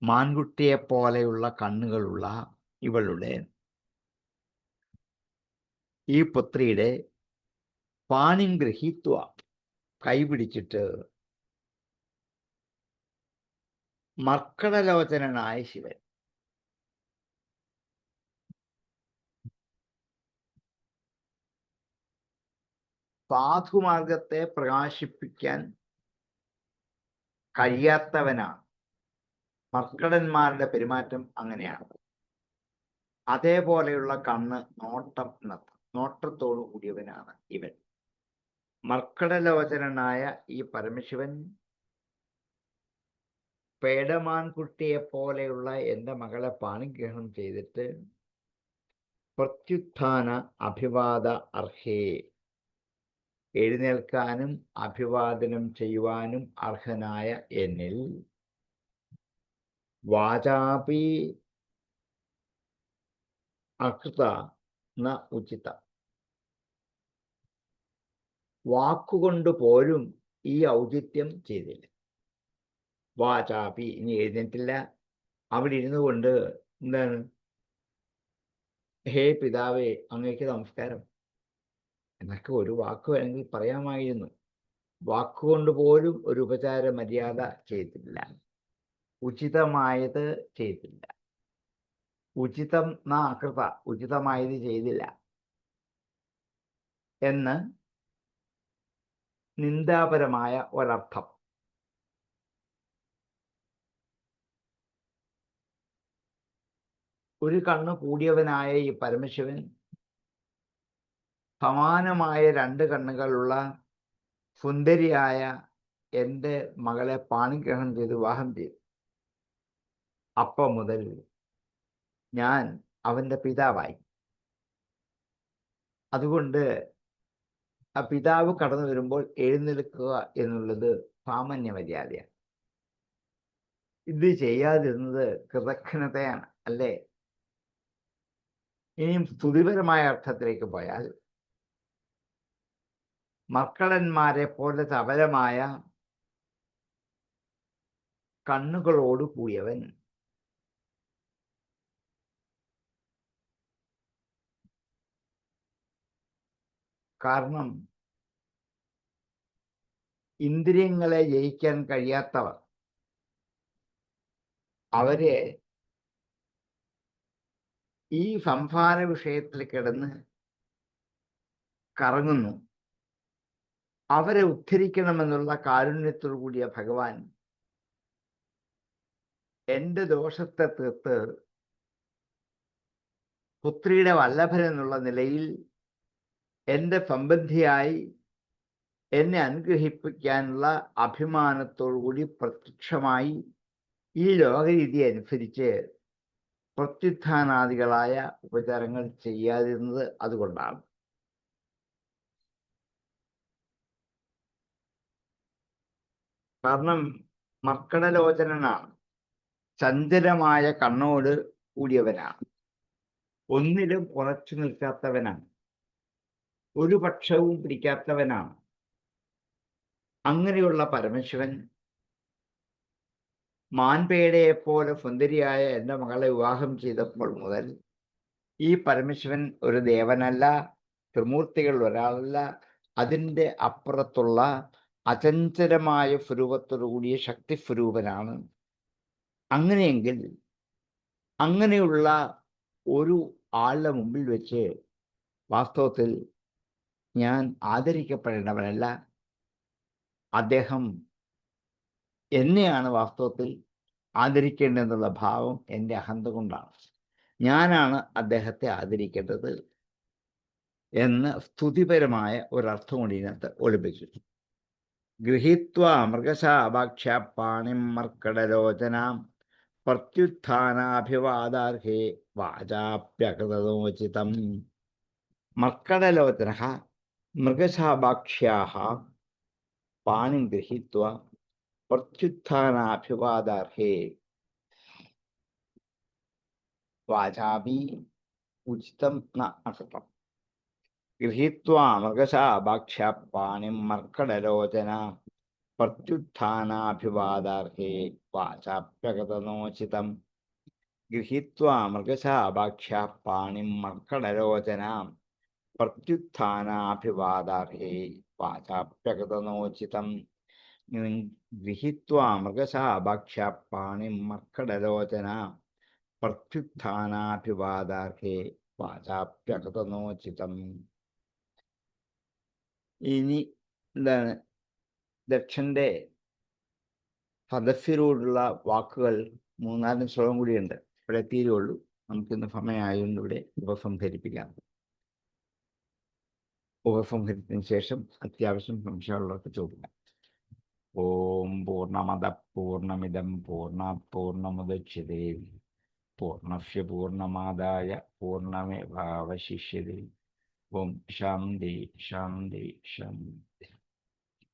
മാൻകുട്ടിയെപ്പോലെയുള്ള കണ്ണുകളുള്ള ഇവളുടെ ഈ പുത്രിയുടെ പാണിം ഗൃഹീത്വ കൈപിടിച്ചിട്ട് മർക്കടലോചനായ ശിവൻ സാധുമാർഗത്തെ പ്രകാശിപ്പിക്കാൻ കഴിയാത്തവനാണ്. മർക്കടന്മാരുടെ പെരുമാറ്റം അങ്ങനെയാണ്. അതേപോലെയുള്ള കണ്ണ്, നോട്ടം, നോട്ടത്തോടു കൂടിയവനാണ് ഇവൻ. മർക്കടലോചനായ ഈ പരമശിവൻ പേടമാൻകുട്ടിയെ പോലെയുള്ള എൻ്റെ മകളെ പാണിഗ്രഹണം ചെയ്തിട്ട് പ്രത്യുത്ഥാന അഭിവാദ അർഹേ, എഴുന്നേൽക്കാനും അഭിവാദനം ചെയ്യുവാനും അർഹനായ എന്നിൽ വാചാപി അകൃത ന ഉചിത, വാക്കുകൊണ്ട് പോലും ഈ ഔചിത്യം ചെയ്തില്ല. വാചാപി, ഇനി എഴുന്നേറ്റില്ല, അവിടെ ഇരുന്നു കൊണ്ട് എന്താണ്, ഹേ പിതാവേ, അങ്ങേക്ക് നമസ്കാരം എന്നൊക്കെ ഒരു വാക്ക് വേണമെങ്കിൽ പറയാമായിരുന്നു. വാക്കുകൊണ്ട് പോലും ഒരു ഉപചാര മര്യാദ ചെയ്തില്ല, ഉചിതമായത് ചെയ്തില്ല. ഉചിതം ന അകൃത, ഉചിതമായത് ചെയ്തില്ല എന്ന് നിന്ദാപരമായ ഒരർത്ഥം. ഒരു കണ്ണ് കൂടിയവനായ ഈ പരമശിവൻ സമാനമായ 2 കണ്ണുകളുള്ള സുന്ദരിയായ എൻ്റെ മകളെ പാണിഗ്രഹണം ചെയ്ത് വിവാഹം ചെയ്തു. അപ്പം മുതൽ ഞാൻ അവൻ്റെ പിതാവായി. അതുകൊണ്ട് ആ പിതാവ് കടന്നു വരുമ്പോൾ എഴുന്നേൽക്കുക എന്നുള്ളത് സാമാന്യ മര്യാദയാണ്. ഇത് ചെയ്യാതിരുന്നത് കൃതജ്ഞതയാണ്, അല്ലേ? ഇനിയും സ്തുതിപരമായ അർത്ഥത്തിലേക്ക് പോയാൽ, മർക്കടന്മാരെ പോലെ ചപലമായ കണ്ണുകളോട് കൂടിയവൻ, കാരണം ഇന്ദ്രിയങ്ങളെ ജയിക്കാൻ കഴിയാത്തവർ അവരെ ഈ സംസാര വിഷയത്തിൽ കിടന്ന് കറങ്ങുന്നു. അവരെ ഉദ്ധരിക്കണമെന്നുള്ള കാരുണ്യത്തോടു കൂടിയ ഭഗവാൻ എൻ്റെ ദോഷത്തെ തീർത്ത് പുത്രിയുടെ വല്ലഭൻ എന്നുള്ള നിലയിൽ എൻ്റെ സംബന്ധിയായി എന്നെ അനുഗ്രഹിപ്പിക്കാനുള്ള അഭിമാനത്തോടുകൂടി പ്രത്യക്ഷമായി ഈ ലോകരീതി അനുസരിച്ച് പ്രത്യുത്ഥാനാദികളായ ഉപചാരങ്ങൾ ചെയ്യാതിരുന്നത് അതുകൊണ്ടാണ്. കാരണം മർക്കടലോചനനാണ്, ചഞ്ചലമായ കണ്ണോട് കൂടിയവനാണ്, ഒന്നിലും ഉറച്ചു നിൽക്കാത്തവനാണ്, ഒരു പക്ഷവും പിടിക്കാത്തവനാണ്. അങ്ങനെയുള്ള പരമശിവൻ മാൻപേടയെപ്പോലെ സുന്ദരിയായ എൻ്റെ മകളെ വിവാഹം ചെയ്തപ്പോൾ മുതൽ ഈ പരമശിവൻ ഒരു ദേവനല്ല, ത്രിമൂർത്തികൾ ഒരാളല്ല, അതിൻ്റെ അപ്പുറത്തുള്ള അചഞ്ചലമായ സ്വരൂപത്തോടു കൂടിയ ശക്തി സ്വരൂപനാണ്. അങ്ങനെയെങ്കിൽ അങ്ങനെയുള്ള ഒരു ആളുടെ മുമ്പിൽ വെച്ച് വാസ്തവത്തിൽ ഞാൻ ആദരിക്കപ്പെടേണ്ടവനല്ല, അദ്ദേഹം എന്നെയാണ് വാസ്തവത്തിൽ ആദരിക്കേണ്ടതെന്നുള്ള ഭാവം എൻ്റെ അഹന്ത കൊണ്ടാണ്. ഞാനാണ് അദ്ദേഹത്തെ ആദരിക്കേണ്ടത് എന്ന് സ്തുതിപരമായ ഒരർത്ഥം കൊണ്ട് ഇതിനകത്ത് ഒളിപ്പിച്ചു. ഗൃഹീത്വ മൃഗശാഭാക്ഷ്യ പാണിം മർക്കടലോചനാം പ്രത്യുത്ഥാനാഭിവാദാർഹേ വാചാപ്യകൃതോചിതം. മർക്കടലോചനഃ മൃഗശാഭാക്ഷ്യാः പാണിം ഗൃഹീത്വ പ്രത്യുത്ഥാനാഭിവാദാർഹേ വാചാപി ഉചിതം ന അകൃതം. ഗൃഹീത്വാ മൃഗശാഭാക്ഷ്യ പാണിം മർക്കടലോചനാം പ്രത്യുത്ഥാനാഭിവാദാർഹേ വാചാപ്യകൃതോചിതം. ഗൃഹീത്വാ മൃഗശാഭാക്ഷ്യ പാണിം മർക്കടലോചനാം പ്രത്യുത്ഥാനാഭിവാദാർഹേ വാചാപ്യകൃതോചിതം. ഗൃഹീത്വാ മൃഗശാഭാക്ഷ്യ പാണിം മർക്കടലോചനാം പ്രത്യുത്ഥാനാഭിവാദാർഹേ വാചാപ്യകൃതോചിതം. ഇനി എന്താണ്, ദക്ഷന്റെ സദസ്യരോടുള്ള വാക്കുകൾ 3-4 ശ്ലോകം കൂടിയുണ്ട്. ഇവിടെ തീരുള്ളൂ, നമുക്കിന്ന് സമയമായതുകൊണ്ട് ഇവിടെ ഉപസംഹരിപ്പിക്കാം. ഉപസംഹരിച്ചതിന് ശേഷം അത്യാവശ്യം സംശയമുള്ളവർക്ക് ചോദിക്കാം. ഓം പൂർണ്ണമദ പൂർണ്ണമിദം പൂർണ്ണാത് പൂർണ്ണമുദച്യതേ പൂർണ്ണസ്യ പൂർണ്ണമാദായ പൂർണ്ണമേവാവശിഷ്യതേ. ഓം ശാന്തി ശാന്തി ശാന്തി.